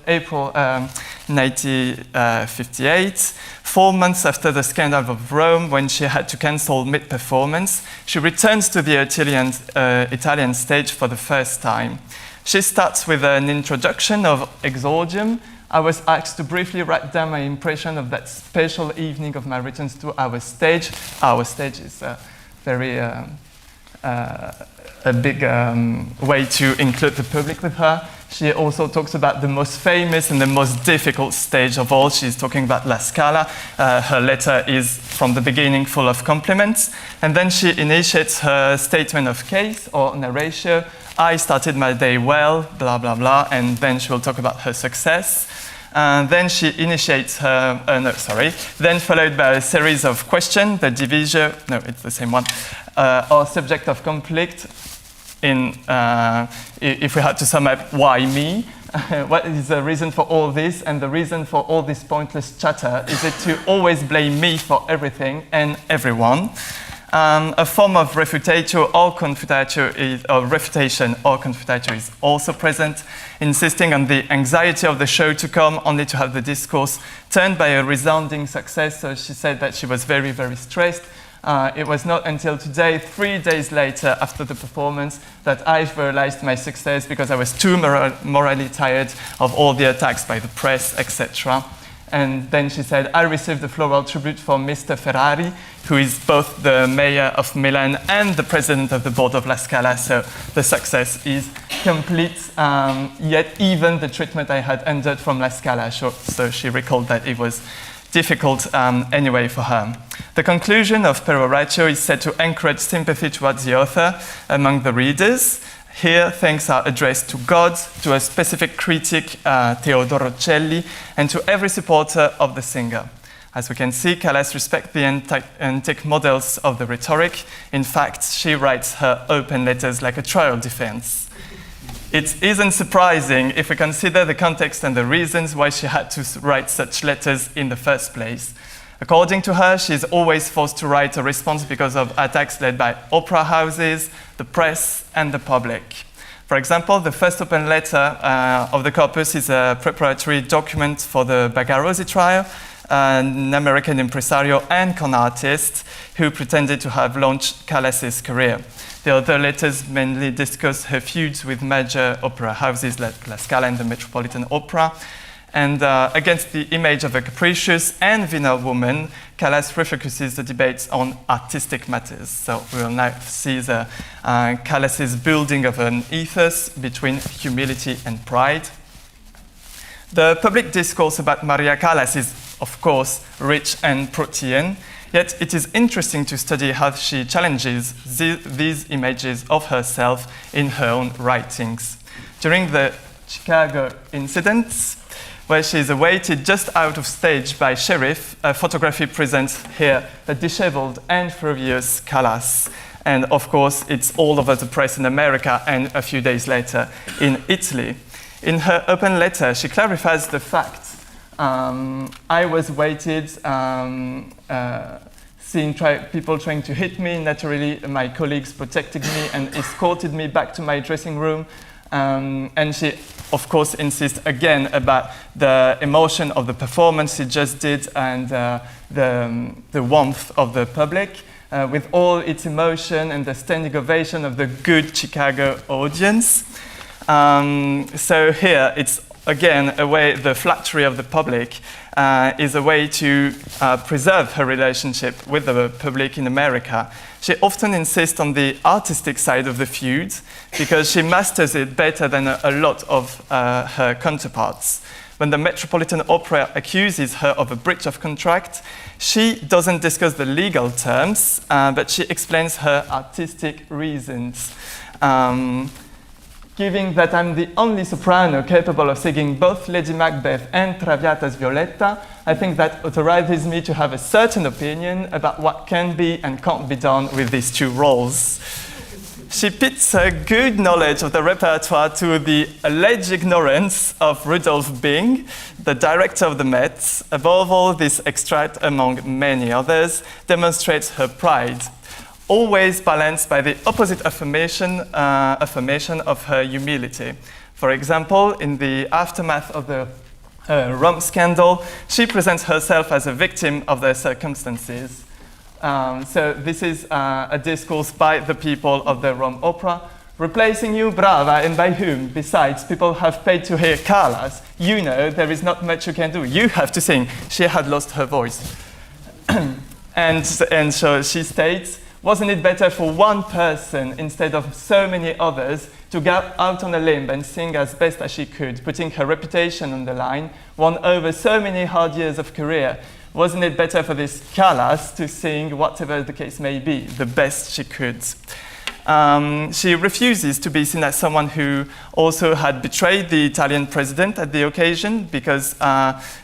April 1958, 4 months after the scandal of Rome, when she had to cancel mid-performance. She returns to the Italian stage for the first time. She starts with an introduction of Exordium. I was asked to briefly write down my impression of that special evening of my returns to our stage. Our stage is very a big way to include the public with her. She also talks about the most famous and the most difficult stage of all. She's talking about La Scala. Her letter is, from the beginning, full of compliments. And then she initiates her statement of case or narratio. I started my day well, blah, blah, blah. And then she will talk about her success. Then she initiates her, then followed by a series of questions, the division, no, it's the same one, or subject of conflict. If we had to sum up, why me? What is the reason for all this? And the reason for all this pointless chatter? Is it to always blame me for everything and everyone? A form of refutation or confutatio is also present, insisting on the anxiety of the show to come, only to have the discourse turned by a resounding success. So she said that she was very, very stressed. It was not until today, 3 days later after the performance, that I realized my success because I was too morally tired of all the attacks by the press, etc. And then she said, I received the floral tribute from Mr. Ferrari, who is both the mayor of Milan and the president of the board of La Scala, so the success is complete, yet even the treatment I had endured from La Scala, so she recalled that it was difficult anyway for her. The conclusion of Peroratio is said to encourage sympathy towards the author among the readers. Here, thanks are addressed to God, to a specific critic, Teodoro Celli, and to every supporter of the singer. As we can see, Callas respects the antique models of the rhetoric. In fact, she writes her open letters like a trial defense. It isn't surprising if we consider the context and the reasons why she had to write such letters in the first place. According to her, she is always forced to write a response because of attacks led by opera houses, the press, and the public. For example, the first open letter of the corpus is a preparatory document for the Bagarozzi trial, an American impresario and con artist who pretended to have launched Callas's career. The other letters mainly discuss her feuds with major opera houses like La Scala and the Metropolitan Opera. And against the image of a capricious and venal woman, Callas refocuses the debates on artistic matters. So we will now see Callas's building of an ethos between humility and pride. The public discourse about Maria Callas is, of course, rich and Protean, yet it is interesting to study how she challenges these images of herself in her own writings. During the Chicago incidents, where she is awaited just out of stage by sheriff, a photography presents here a disheveled and furious Callas. And of course, it's all over the press in America and a few days later in Italy. In her open letter, she clarifies the fact. I was waited, seeing people trying to hit me. Naturally, my colleagues protected me and escorted me back to my dressing room. And she, of course, insists again about the emotion of the performance she just did and the warmth of the public, with all its emotion and the standing ovation of the good Chicago audience. So here, it's again a way, the flattery of the public is a way to preserve her relationship with the public in America. She often insists on the artistic side of the feud because she masters it better than a lot of her counterparts. When the Metropolitan Opera accuses her of a breach of contract, she doesn't discuss the legal terms, but she explains her artistic reasons. Given that I'm the only soprano capable of singing both Lady Macbeth and Traviata's Violetta, I think that authorizes me to have a certain opinion about what can be and can't be done with these two roles. She pits her good knowledge of the repertoire to the alleged ignorance of Rudolf Bing, the director of the Met. Above all, this extract, among many others, demonstrates her pride, always balanced by the opposite affirmation of her humility. For example, in the aftermath of the Rome scandal, she presents herself as a victim of their circumstances. So this is a discourse by the people of the Rome Opera. Replacing you, brava, and by whom? Besides, people have paid to hear Callas. You know, there is not much you can do. You have to sing. She had lost her voice. and so she states, wasn't it better for one person instead of so many others to go out on a limb and sing as best as she could, putting her reputation on the line, won over so many hard years of career? Wasn't it better for this Callas to sing, whatever the case may be, the best she could? She refuses to be seen as someone who also had betrayed the Italian president at the occasion, because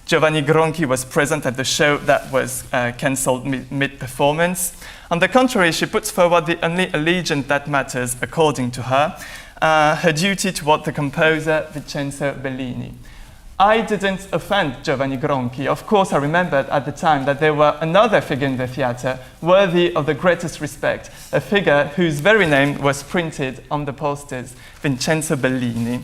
Giovanni Gronchi was present at the show that was cancelled mid-performance. On the contrary, she puts forward the only allegiance that matters, according to her, her duty toward the composer Vincenzo Bellini. I didn't offend Giovanni Gronchi. Of course, I remembered at the time that there were another figure in the theatre worthy of the greatest respect, a figure whose very name was printed on the posters, Vincenzo Bellini.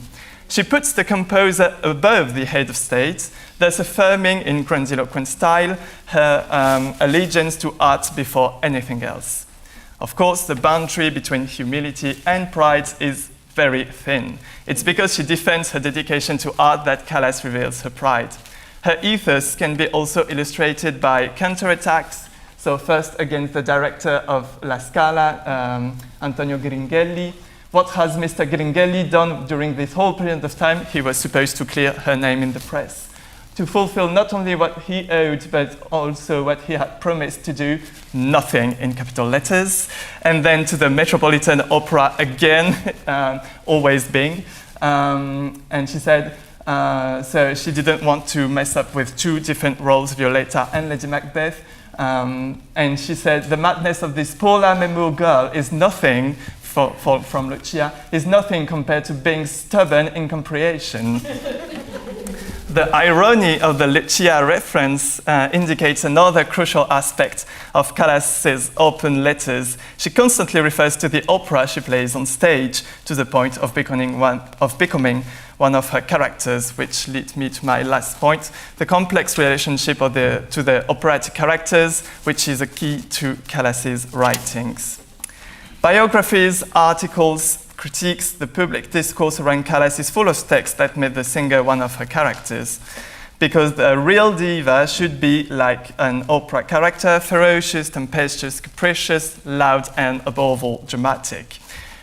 She puts the composer above the head of state, thus affirming in grandiloquent style her allegiance to art before anything else. Of course, the boundary between humility and pride is very thin. It's because she defends her dedication to art that Callas reveals her pride. Her ethos can be also illustrated by counterattacks. So first against the director of La Scala, Antonio Gringhelli. What has Mr. Gringhelli done during this whole period of time? He was supposed to clear her name in the press, to fulfill not only what he owed, but also what he had promised to do, nothing in capital letters. And then to the Metropolitan Opera again, always Bing. And she said, so she didn't want to mess up with two different roles, Violetta and Lady Macbeth. And she said, the madness of this poor Lammermoor girl is nothing, from Lucia, is nothing compared to Bing's stubborn incomprehension. The irony of the Lucia reference indicates another crucial aspect of Callas's open letters. She constantly refers to the opera she plays on stage, to the point of becoming one of her characters, which leads me to my last point, the complex relationship to the operatic characters, which is a key to Callas's writings. Biographies, articles, critiques, the public discourse around Callas is full of texts that made the singer one of her characters. Because the real diva should be like an opera character, ferocious, tempestuous, capricious, loud, and above all, dramatic.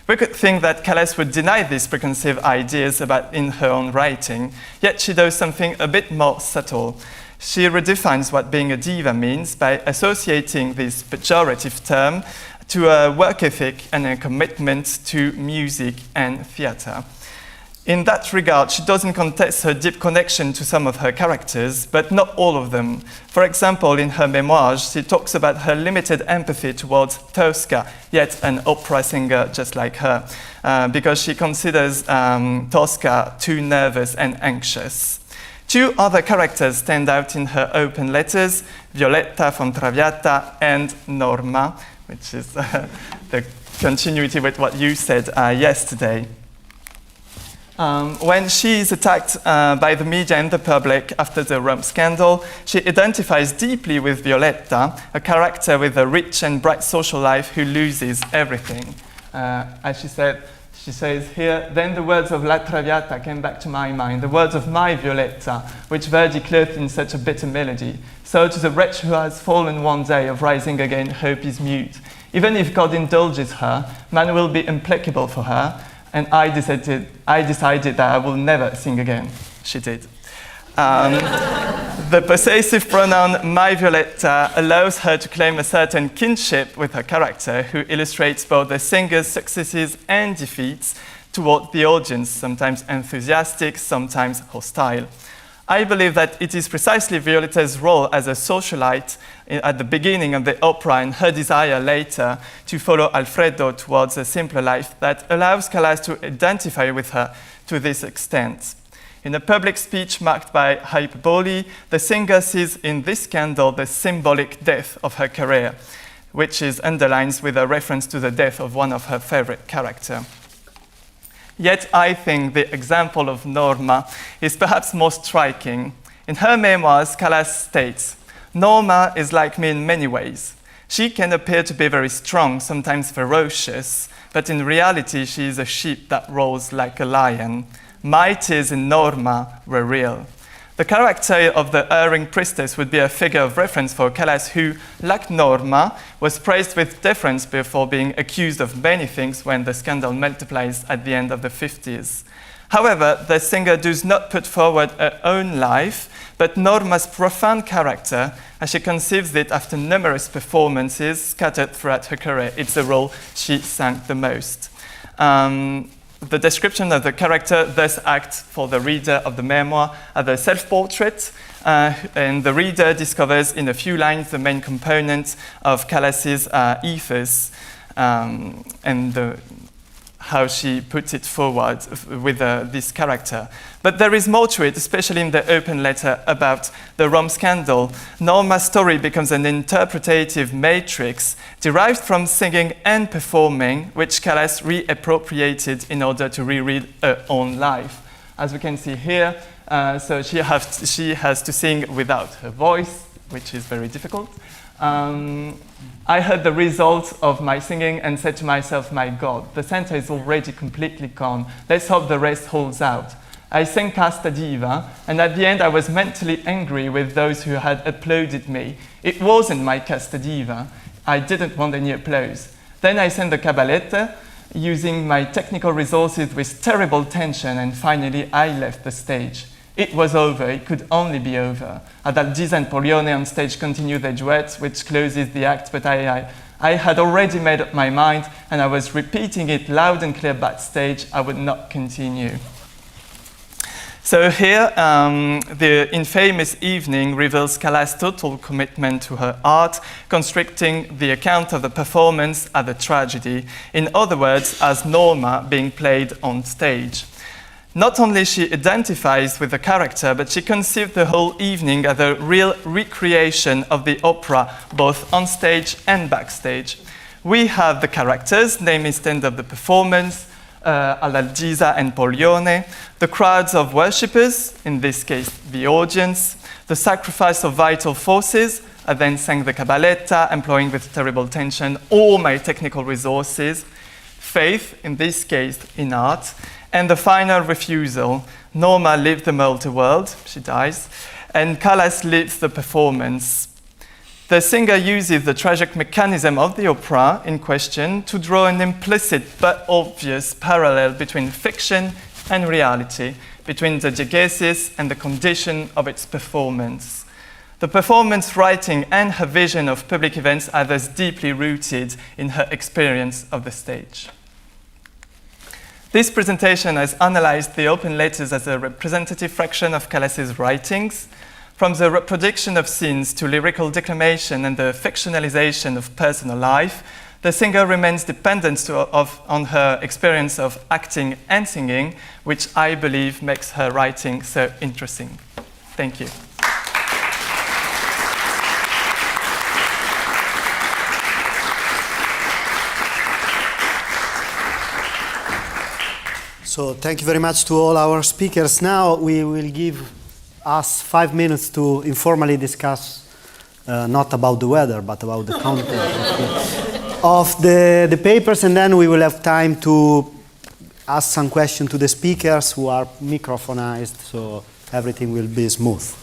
We could think that Callas would deny these preconceived ideas in her own writing, yet she does something a bit more subtle. She redefines what being a diva means by associating this pejorative term to a work ethic and a commitment to music and theatre. In that regard, she doesn't contest her deep connection to some of her characters, but not all of them. For example, in her memoirs, she talks about her limited empathy towards Tosca, yet an opera singer just like her, because she considers Tosca too nervous and anxious. Two other characters stand out in her open letters, Violetta from Traviata and Norma, which is the continuity with what you said yesterday. When she is attacked by the media and the public after the Rome scandal, she identifies deeply with Violetta, a character with a rich and bright social life who loses everything. As she says here, then the words of La Traviata came back to my mind, the words of my Violetta, which Verdi clothed in such a bitter melody. So to the wretch who has fallen one day of rising again, hope is mute. Even if God indulges her, man will be implacable for her, and I decided that I will never sing again. She did. The possessive pronoun my Violetta allows her to claim a certain kinship with her character, who illustrates both the singer's successes and defeats toward the audience, sometimes enthusiastic, sometimes hostile. I believe that it is precisely Violetta's role as a socialite at the beginning of the opera and her desire later to follow Alfredo towards a simpler life that allows Callas to identify with her to this extent. In a public speech marked by hyperbole, the singer sees in this scandal the symbolic death of her career, which is underlined with a reference to the death of one of her favorite characters. Yet I think the example of Norma is perhaps more striking. In her memoirs, Callas states, Norma is like me in many ways. She can appear to be very strong, sometimes ferocious, but in reality she is a sheep that roars like a lion. Mighties in Norma were real. The character of the erring priestess would be a figure of reference for Callas, who, like Norma, was praised with deference before being accused of many things when the scandal multiplies at the end of the 50s. However, the singer does not put forward her own life, but Norma's profound character, as she conceives it after numerous performances scattered throughout her career. It's the role she sang the most. The description of the character thus acts for the reader of the memoir as a self-portrait, and the reader discovers in a few lines the main components of Callas's ethos and how she puts it forward with this character. But there is more to it, especially in the open letter about the Rome scandal. Norma's story becomes an interpretative matrix derived from singing and performing, which Callas reappropriated in order to reread her own life. As we can see here, so she has to sing without her voice, which is very difficult. I heard the result of my singing and said to myself, my God, the center is already completely gone. Let's hope the rest holds out. I sang Casta Diva, and at the end I was mentally angry with those who had applauded me. It wasn't my Casta Diva. I didn't want any applause. Then I sang the Cabaletta, using my technical resources with terrible tension, and finally I left the stage. It was over, it could only be over. Adalgisa and Polione on stage continue their duet, which closes the act, but I had already made up my mind, and I was repeating it loud and clear backstage. I would not continue. So here, the infamous evening reveals Callas' total commitment to her art, constricting the account of the performance as a tragedy. In other words, as Norma being played on stage. Not only she identifies with the character, but she conceived the whole evening as a real recreation of the opera, both on stage and backstage. We have the characters, namely stand of the performance, Adalgisa and Polione, the crowds of worshippers, in this case the audience, the sacrifice of vital forces. I then sang the Cabaletta, employing with terrible tension all my technical resources, faith, in this case in art, and the final refusal. Norma lived the multi-world, she dies, and Callas leads the performance. The singer uses the tragic mechanism of the opera in question to draw an implicit but obvious parallel between fiction and reality, between the diegesis and the condition of its performance. The performance writing and her vision of public events are thus deeply rooted in her experience of the stage. This presentation has analyzed the open letters as a representative fraction of Callas's writings, from the reproduction of scenes to lyrical declamation and the fictionalization of personal life. The singer remains dependent on her experience of acting and singing, which I believe makes her writing so interesting. Thank you. So thank you very much to all our speakers. Now we will give us 5 minutes to informally discuss not about the weather, but about the content of the papers, and then we will have time to ask some questions to the speakers who are microphonized, so everything will be smooth.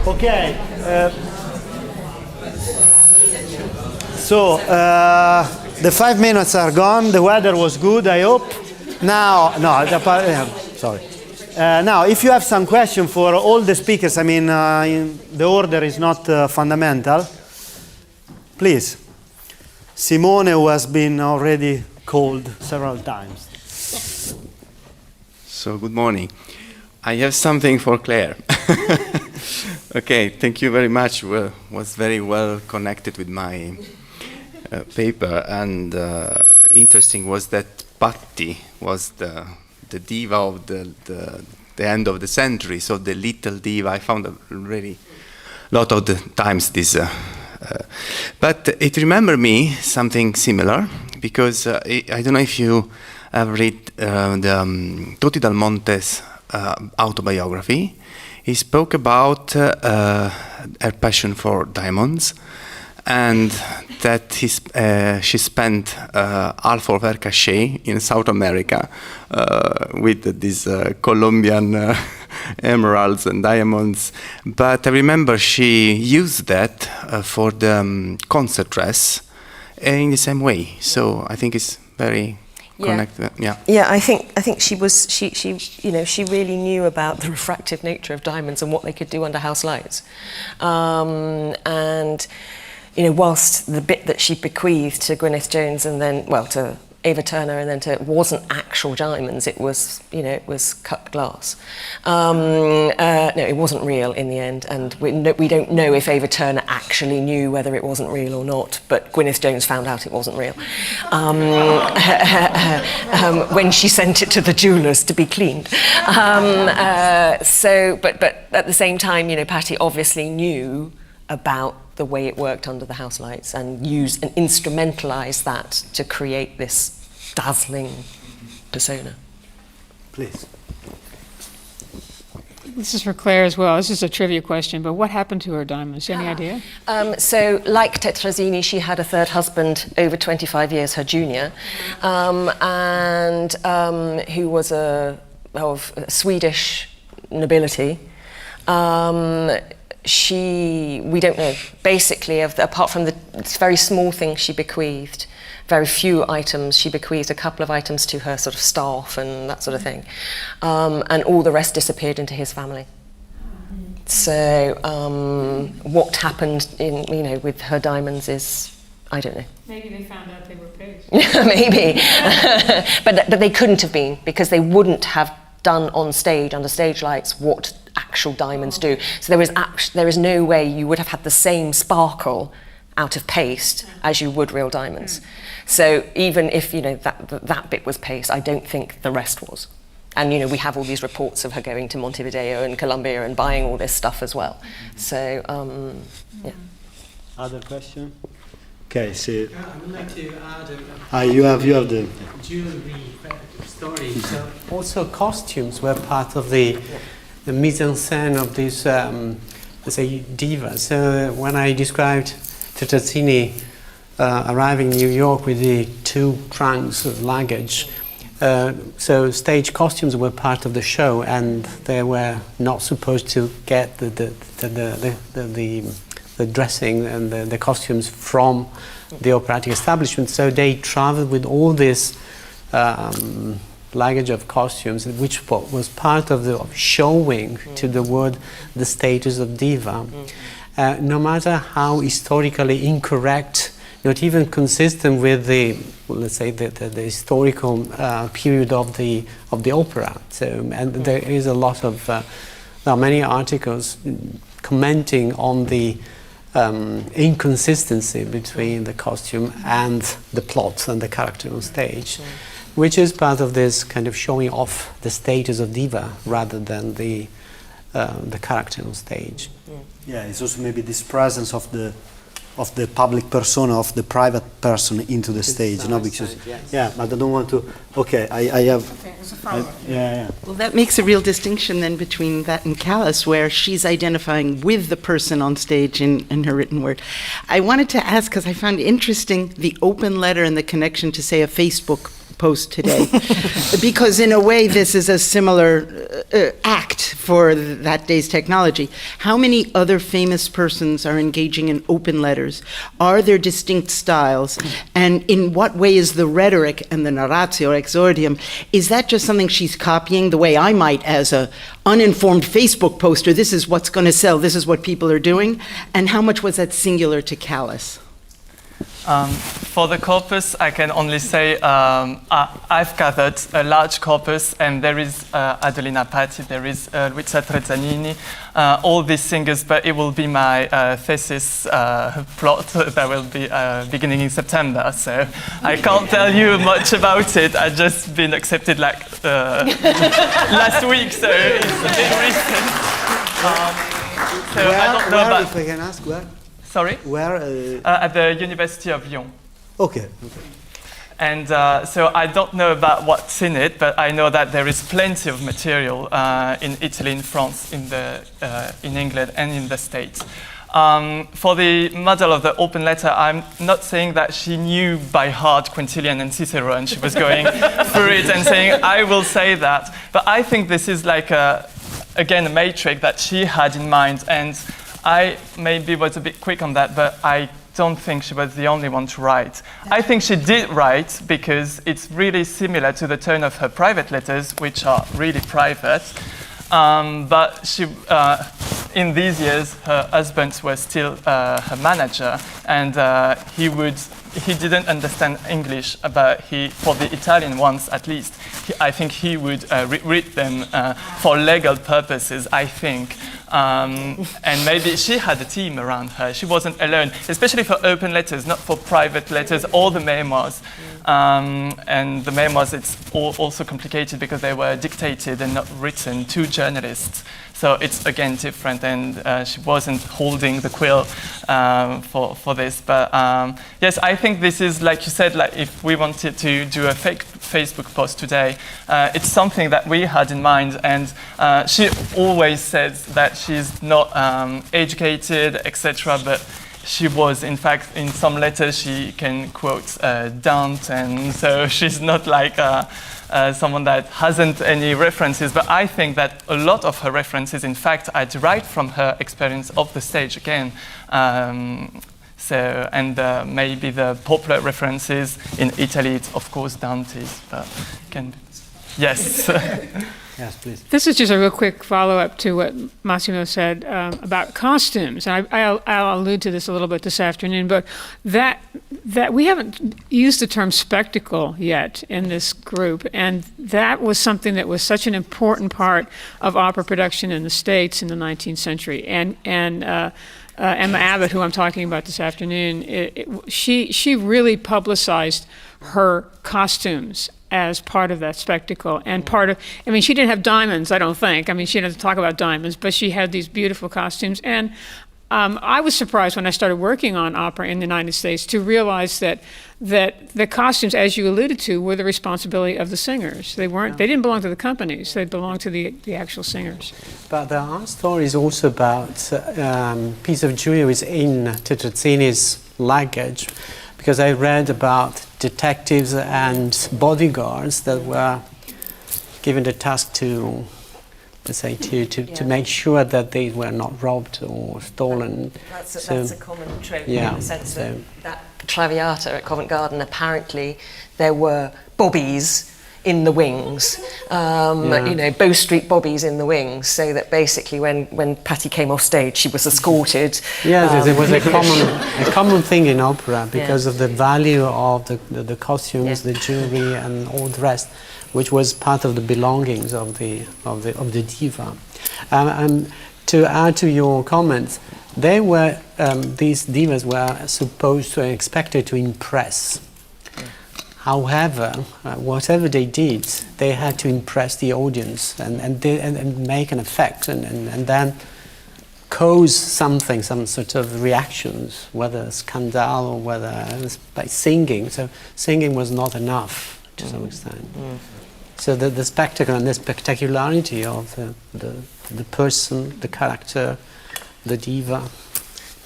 Okay. So the 5 minutes are gone. The weather was good, I hope. Now, no, sorry. Now, if you have some question for all the speakers, I mean, the order is not fundamental. Please. Simone, who has been already called several times. So, good morning. I have something for Claire. Okay, thank you very much. Well, was very well connected with my paper, and interesting was that Patti was the diva of the end of the century. So the little diva, I found really a lot of the times this. But it remembered me something similar, because I don't know if you have read the Toti Dal Monte's autobiography. He spoke about her passion for diamonds, and that she spent half of her cachet in South America with these Colombian emeralds and diamonds. But I remember she used that for the concert dress in the same way. So I think it's very connected. Yeah, I think she really knew about the refractive nature of diamonds and what they could do under house lights, and whilst the bit that she bequeathed to Gwyneth Jones and then, to Ava Turner and then it wasn't actual diamonds, it was, it was cut glass. No, it wasn't real in the end, and we don't know if Ava Turner actually knew whether it wasn't real or not, but Gwyneth Jones found out it wasn't real when she sent it to the jewellers to be cleaned. But at the same time, Patti obviously knew about the way it worked under the house lights and used and instrumentalized that to create this dazzling persona. Please. This is for Claire as well. This is a trivia question, but what happened to her diamonds? Any idea? So, like Tetrazzini, she had a third husband over 25 years her junior, and who was of Swedish nobility. We don't know. Basically, apart from the very small things she bequeathed, very few items, she bequeathed a couple of items to her sort of staff and that sort of thing, and all the rest disappeared into his family. So what happened with her diamonds is, I don't know. Maybe they found out they were pigs. Maybe, but they couldn't have been, because they wouldn't have done on stage under stage lights what actual diamonds do. So there is no way you would have had the same sparkle out of paste as you would real diamonds. So even if that bit was paste, I don't think the rest was. And we have all these reports of her going to Montevideo and Colombia and buying all this stuff as well. So yeah. Other question? Okay, so I would like to add you have the jewelry story. So also costumes were part of the mise en scène of this, let's say, diva. So when I described Tetrazzini arriving in New York with the 2 trunks of luggage, so stage costumes were part of the show, and they were not supposed to get the dressing and the costumes from the operatic establishment. So they traveled with all this luggage of costumes, which was part of the showing to the world the status of diva. No matter how historically incorrect, not even consistent with the, let's say, the historical period of the opera. So, and there is a lot of, there are many articles commenting on the inconsistency between the costume and the plot and the character on stage, which is part of this kind of showing off the status of diva rather than the character on stage. Yeah, it's also maybe this presence of the public persona, of the private person into the stage, because yeah, but I don't want to. Okay, I have. Okay, it's a follow-up. Yeah. Well, that makes a real distinction then between that and Callas, where she's identifying with the person on stage in her written word. I wanted to ask, because I found interesting the open letter and the connection to, say, a Facebook post today. Because in a way, this is a similar act for that day's technology. How many other famous persons are engaging in open letters? Are there distinct styles? And in what way is the rhetoric and the narratio, exordium, is that just something she's copying the way I might as a uninformed Facebook poster, this is what's going to sell, this is what people are doing? And how much was that singular to Callas? For the corpus, I can only say I've gathered a large corpus, and there is Adelina Patti, there is Luisa Tetrazzini, all these singers, but it will be my thesis plot that will be beginning in September, so I can't tell you much about it. I've just been accepted like last week, so it's a bit recent. So I don't know about... If I can ask, where? Sorry? Where? At the University of Lyon. Okay. And so I don't know about what's in it, but I know that there is plenty of material in Italy, in France, in England, and in the States. For the model of the open letter, I'm not saying that she knew by heart Quintilian and Cicero, and she was going through it and saying, I will say that. But I think this is like, again, a matrix that she had in mind, and I maybe was a bit quick on that, but I don't think she was the only one to write. I think she did write because it's really similar to the tone of her private letters, which are really private. But she, in these years, her husband was still her manager, and he didn't understand English, but for the Italian ones at least, I think he would read them for legal purposes, I think. And maybe she had a team around her. She wasn't alone, especially for open letters, not for private letters or the memoirs. And the memoirs, it's also complicated because they were dictated and not written to journalists. So it's again different, and she wasn't holding the quill for this. But yes, I think this is, like you said, like if we wanted to do a fake Facebook post today, it's something that we had in mind. And she always says that she's not educated, etc. But she was, in fact, in some letters she can quote Dante, and so she's not like someone that hasn't any references. But I think that a lot of her references, in fact, are derived from her experience of the stage again. Maybe the popular references in Italy, it's of course Dante's, but can be. Yes. Yes, please. This is just a real quick follow-up to what Massimo said about costumes. I'll allude to this a little bit this afternoon, but that we haven't used the term spectacle yet in this group, and that was something that was such an important part of opera production in the States in the 19th century. And Emma Abbott, who I'm talking about this afternoon, she really publicized her costumes as part of that spectacle, and she didn't have diamonds, I don't think. I mean, she didn't talk about diamonds, but she had these beautiful costumes. And I was surprised when I started working on opera in the United States to realize that the costumes, as you alluded to, were the responsibility of the singers. They didn't belong to the companies, they belonged to the actual singers. But there are stories also about piece of jewelry in Tetrazzini's luggage, because I read about detectives and bodyguards that were given the task to, let's say, to make sure that they were not robbed or stolen. That's a common trope, yeah, in the sense that Traviata at Covent Garden, apparently there were bobbies in the wings, Bow Street bobbies in the wings, so that basically when Patti came off stage, she was escorted. Yes, it was a common thing in opera because of the value of the costumes, the jewelry, and all the rest, which was part of the belongings of the diva. And to add to your comments, these divas were supposed to expected to impress. However, whatever they did, they had to impress the audience and make an effect and then cause something, some sort of reactions, whether scandal or whether by singing. So singing was not enough to some extent. So the spectacle and the spectacularity of the person, the character, the diva.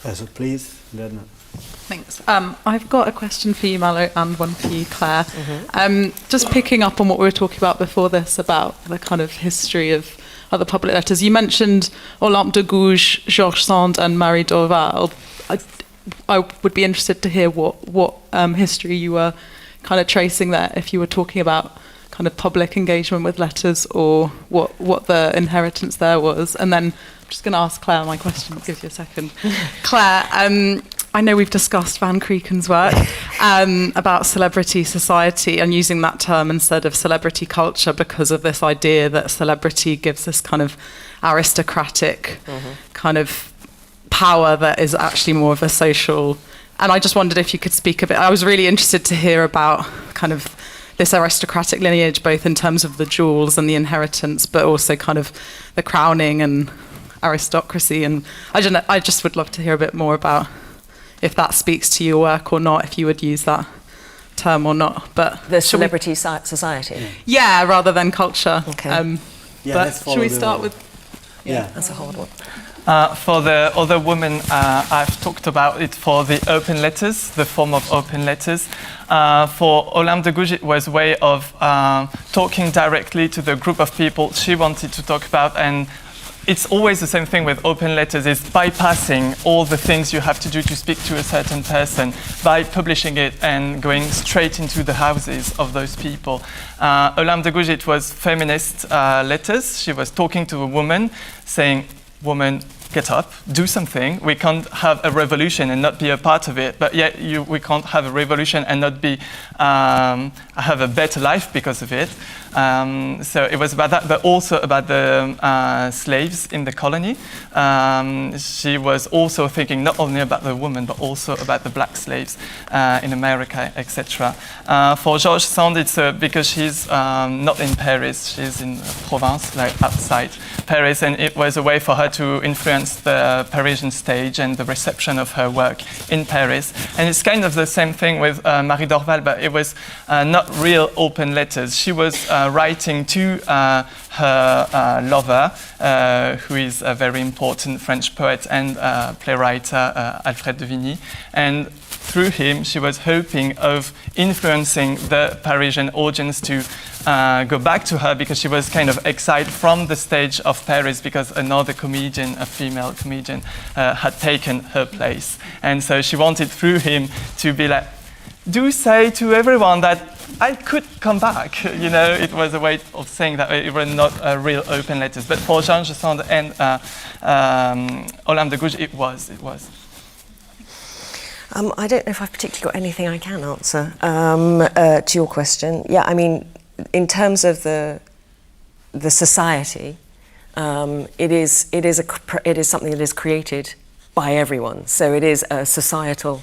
So please, then. Thanks. I've got a question for you, Malo, and one for you, Claire. Just picking up on what we were talking about before this, about the kind of history of other public letters. You mentioned Olympe de Gouges, Georges Sand, and Marie Dorval. I would be interested to hear what history you were kind of tracing there, if you were talking about kind of public engagement with letters, or what the inheritance there was. And then I'm just going to ask Claire my question. I'll give you a second. Claire, I know we've discussed Van Creeken's work about celebrity society and using that term instead of celebrity culture because of this idea that celebrity gives this kind of aristocratic kind of power that is actually more of a social. And I just wondered if you could speak a bit. I was really interested to hear about kind of this aristocratic lineage, both in terms of the jewels and the inheritance, but also kind of the crowning and aristocracy. And I just would love to hear a bit more about if that speaks to your work or not, if you would use that term or not. But the celebrity society. Yeah, rather than culture. Okay. But should we start with? Yeah, that's a hard one. For the other women, I've talked about it for the open letters, the form of open letters. For Olympe de Gouges, it was a way of talking directly to the group of people she wanted to talk about, and it's always the same thing with open letters, is bypassing all the things you have to do to speak to a certain person by publishing it and going straight into the houses of those people. Olympe de Gouges, it was feminist letters. She was talking to a woman saying, woman, get up, do something. We can't have a revolution and not be a part of it, but yet we can't have a revolution and not be have a better life because of it. So it was about that, but also about the slaves in the colony. She was also thinking not only about the woman, but also about the black slaves in America, etc. For Georges Sand, it's because she's not in Paris, she's in Provence, like outside Paris, and it was a way for her to influence the Parisian stage and the reception of her work in Paris. And it's kind of the same thing with Marie Dorval, but it was not real open letters. She was writing to her lover, who is a very important French poet and playwright, Alfred de Vigny. And through him, she was hoping of influencing the Parisian audience to go back to her, because she was kind of exiled from the stage of Paris because another comedian, a female comedian, had taken her place. And so she wanted through him to be like, do say to everyone that I could come back. You know, it was a way of saying that it were not real open letters. But for Georges Sand and Olympe de Gouges, it was. I don't know if I've particularly got anything I can answer to your question. Yeah, I mean, in terms of the society, it is something that is created by everyone. So it is a societal.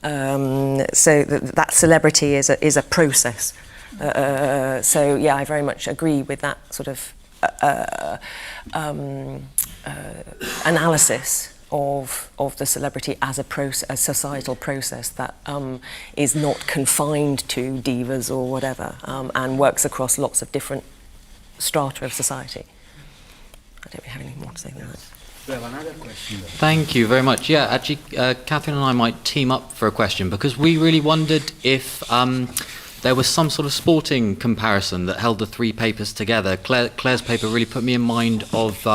So that celebrity is a process. So yeah, I very much agree with that sort of analysis of the celebrity as a societal process that is not confined to divas or whatever, and works across lots of different strata of society. I don't really have anything more to say than that. We have another question. Thank you very much. Yeah, actually, Catherine and I might team up for a question, because we really wondered if there was some sort of sporting comparison that held the three papers together. Claire's paper really put me in mind of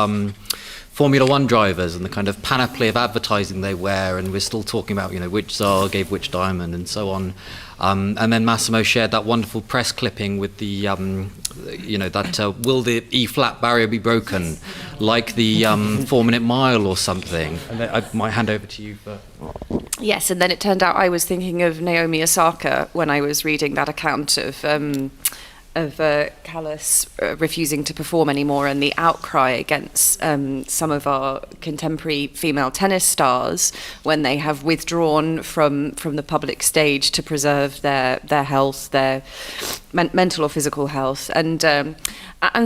Formula One drivers and the kind of panoply of advertising they wear, and we're still talking about, you know, which Tsar gave which diamond and so on. And then Massimo shared that wonderful press clipping with the, you know, that will the E-flat barrier be broken, like the 4-minute mile or something. And I might hand over to you for... Yes, and then it turned out I was thinking of Naomi Osaka when I was reading that account of Callas refusing to perform anymore, and the outcry against some of our contemporary female tennis stars when they have withdrawn from the public stage to preserve their health, their mental or physical health. And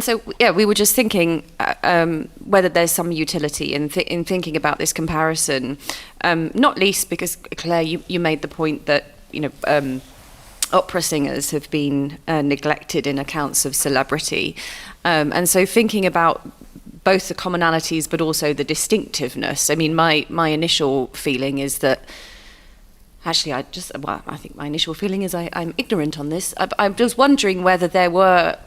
so, yeah, we were just thinking whether there's some utility in thinking about this comparison, not least because, Claire, you made the point that, you know, opera singers have been neglected in accounts of celebrity. And so thinking about both the commonalities but also the distinctiveness, I mean, my initial feeling is that Actually, I think my initial feeling is I'm ignorant on this. I'm just wondering whether there were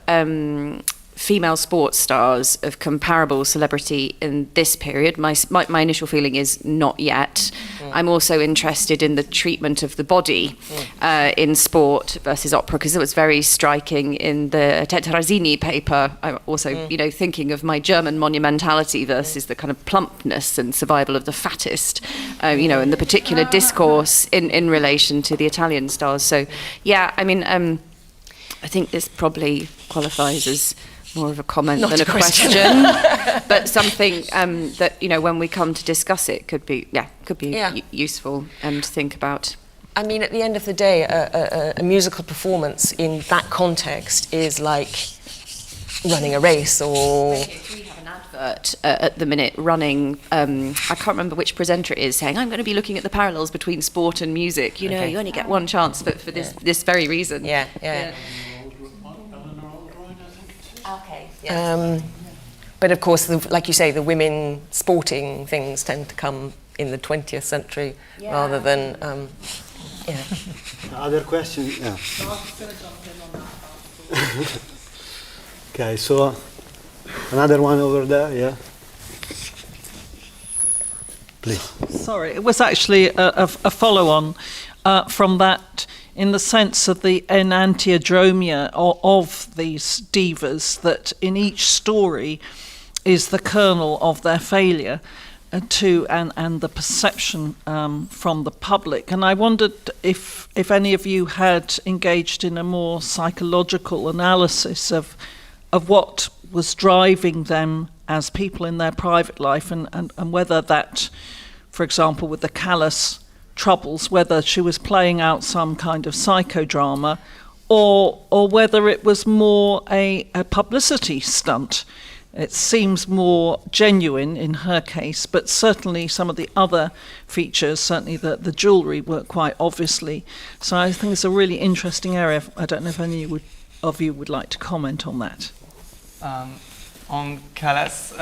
female sports stars of comparable celebrity in this period. My initial feeling is not yet. I'm also interested in the treatment of the body in sport versus opera, because it was very striking in the Tetrazzini paper. I'm also, thinking of my German monumentality versus the kind of plumpness and survival of the fattest, and the particular discourse in relation to the Italian stars. So, yeah, I mean, I think this probably qualifies as more of a comment than a question, but something that when we come to discuss it could be useful and think about. I mean, at the end of the day, a musical performance in that context is like running a race, or... We have an advert at the minute running, I can't remember which presenter it is, saying, I'm going to be looking at the parallels between sport and music. You only get one chance for this very reason. Yeah. Okay. Yes. But of course, like you say, the women sporting things tend to come in the 20th century rather than... Other question? Yeah. Okay, so another one over there, yeah. Please. Sorry, it was actually a follow-on from that, in the sense of the enantiodromia of these divas, that in each story is the kernel of their failure and the perception from the public. And I wondered if any of you had engaged in a more psychological analysis of what was driving them as people in their private life, and whether that, for example, with the Callas troubles, whether she was playing out some kind of psychodrama, or whether it was more a publicity stunt. It seems more genuine in her case, but certainly some of the other features, certainly the jewellery, were quite obviously. So I think it's a really interesting area. I don't know if any of you would like to comment on that. On Callas,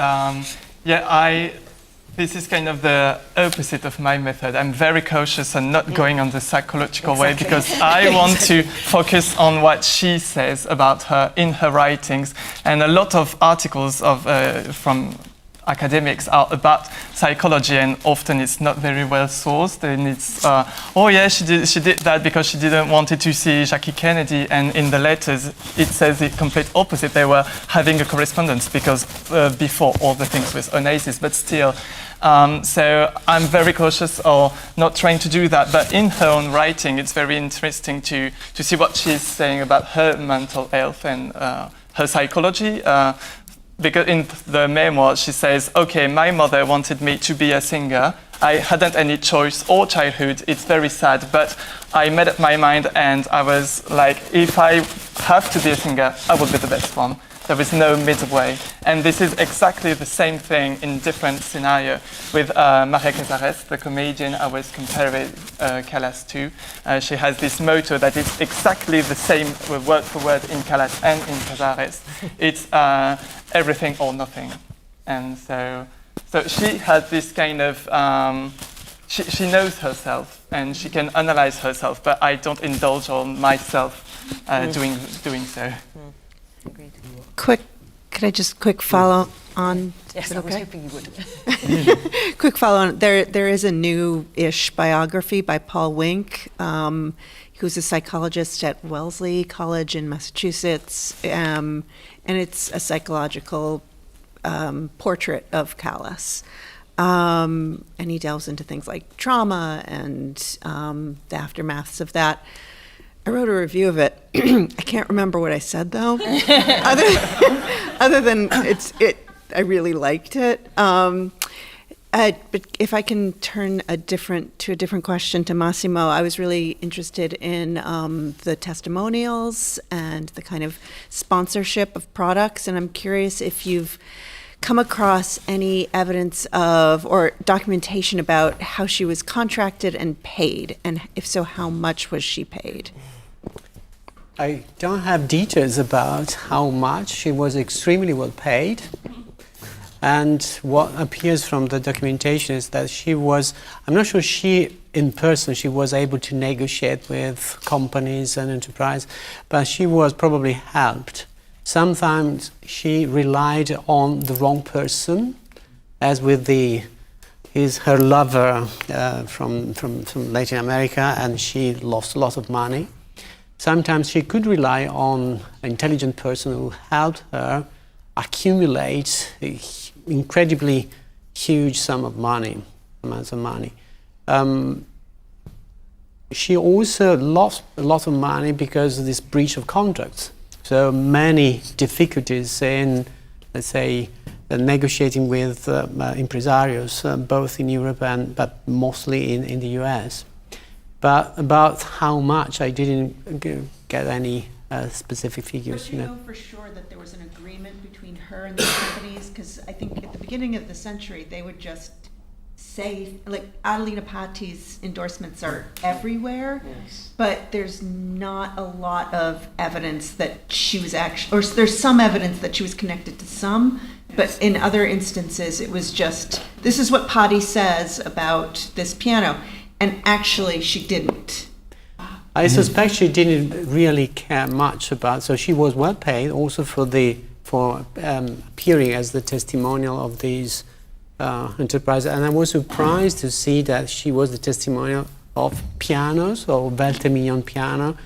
this is kind of the opposite of my method. I'm very cautious and not going on the psychological way, because I want to focus on what she says about her in her writings. And a lot of articles from academics are about psychology, and often it's not very well sourced. And it's, she did that because she didn't want to see Jackie Kennedy. And in the letters, it says the complete opposite. They were having a correspondence because before all the things with Onassis, but still. So I'm very cautious or not trying to do that. But in her own writing, it's very interesting to see what she's saying about her mental health and her psychology. Because in the memoir, she says, okay, my mother wanted me to be a singer. I hadn't any choice or childhood. It's very sad, but I made up my mind, and I was like, if I have to be a singer, I will be the best one. There is no midway. And this is exactly the same thing in different scenarios. With Maria Casares, the comedian I was comparing Callas to, she has this motto that is exactly the same word for word in Callas and in Casares. It's everything or nothing. And so she has this kind of, she knows herself and she can analyze herself, but I don't indulge on myself doing so. Agreed. Could I just quick follow on? Yes, I was hoping you would. Quick follow on. There is a new-ish biography by Paul Wink, who's a psychologist at Wellesley College in Massachusetts, and it's a psychological portrait of Callas. And he delves into things like trauma and the aftermaths of that. I wrote a review of it. I can't remember what I said though. other than I really liked it. But if I can turn to a different question to Massimo, I was really interested in the testimonials and the kind of sponsorship of products, and I'm curious if you've come across any evidence of or documentation about how she was contracted and paid, and if so, how much was she paid? I don't have details about how much. She was extremely well paid. And what appears from the documentation is that she was, I'm not sure she in person, she was able to negotiate with companies and enterprise, but she was probably helped. Sometimes she relied on the wrong person, as with her lover from Latin America, and she lost a lot of money. Sometimes she could rely on an intelligent person who helped her accumulate an incredibly huge amounts of money. She also lost a lot of money because of this breach of contracts. So many difficulties in, let's say, negotiating with impresarios, both in Europe but mostly in the US. But about how much, I didn't get any specific figures. But you know for sure that there was an agreement between her and the companies? Because I think at the beginning of the century, they would just say, like, Adelina Pati's endorsements are everywhere, but there's not a lot of evidence that she was actually, or there's some evidence that she was connected to some, but in other instances, it was just, this is what Patti says about this piano, and actually she didn't. I suspect she didn't really care much about, so she was well paid also for appearing as the testimonial of these enterprises, and I was surprised to see that she was the testimonial of pianos, or Weltmillion piano,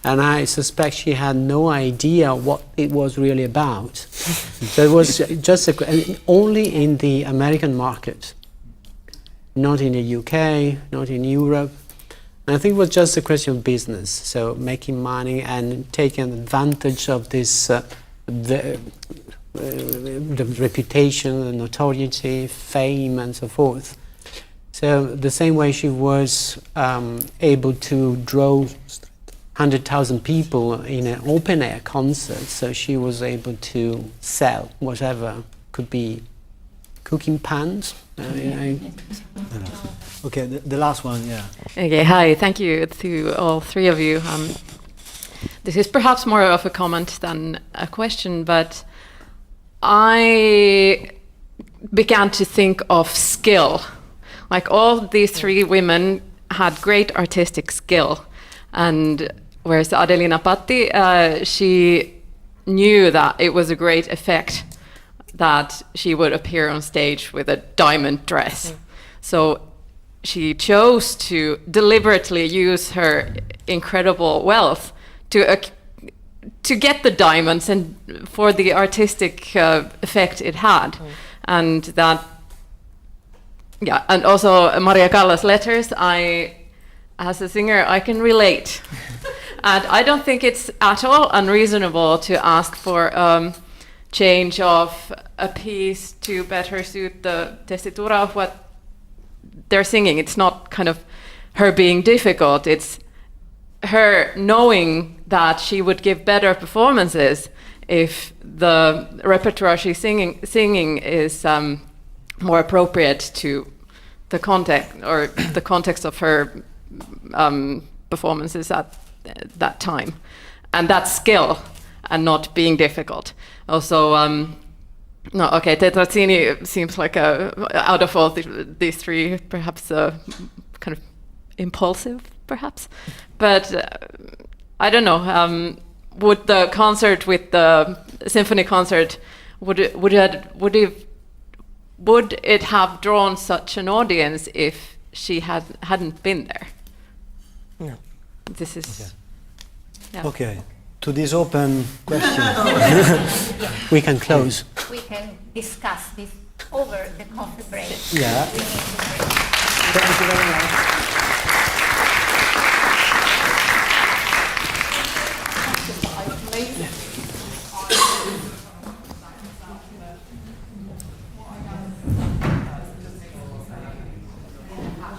and I suspect she had no idea what it was really about. So it was just only in the American market, not in the UK, not in Europe. And I think it was just a question of business, so making money and taking advantage of this the reputation, the notoriety, fame, and so forth. So the same way she was able to draw 100,000 people in an open-air concert, so she was able to sell whatever, could be cooking pans. Okay, the last one, yeah. Okay, hi, thank you to all three of you. This is perhaps more of a comment than a question, but I began to think of skill. Like, all these three women had great artistic skill, and whereas Adelina Patti, she knew that it was a great effect that she would appear on stage with a diamond dress. So she chose to deliberately use her incredible wealth to get the diamonds and for the artistic effect it had. And that, yeah, and also Maria Callas' letters, as a singer, I can relate. And I don't think it's at all unreasonable to ask for change of a piece to better suit the tessitura of what they're singing. It's not kind of her being difficult, it's her knowing that she would give better performances if the repertoire she's singing is more appropriate to the context, or the context of her performances at that time. And that's skill and not being difficult. Also, no, okay, Tetrazzini seems like out of all these three, perhaps kind of impulsive, perhaps. But I don't know. Would the concert with the symphony concert would it have drawn such an audience if she hadn't been there? Yeah. This is okay. Yeah. Okay. To this open question, we can close. We can discuss this over the coffee break. Yeah. Thank you very much.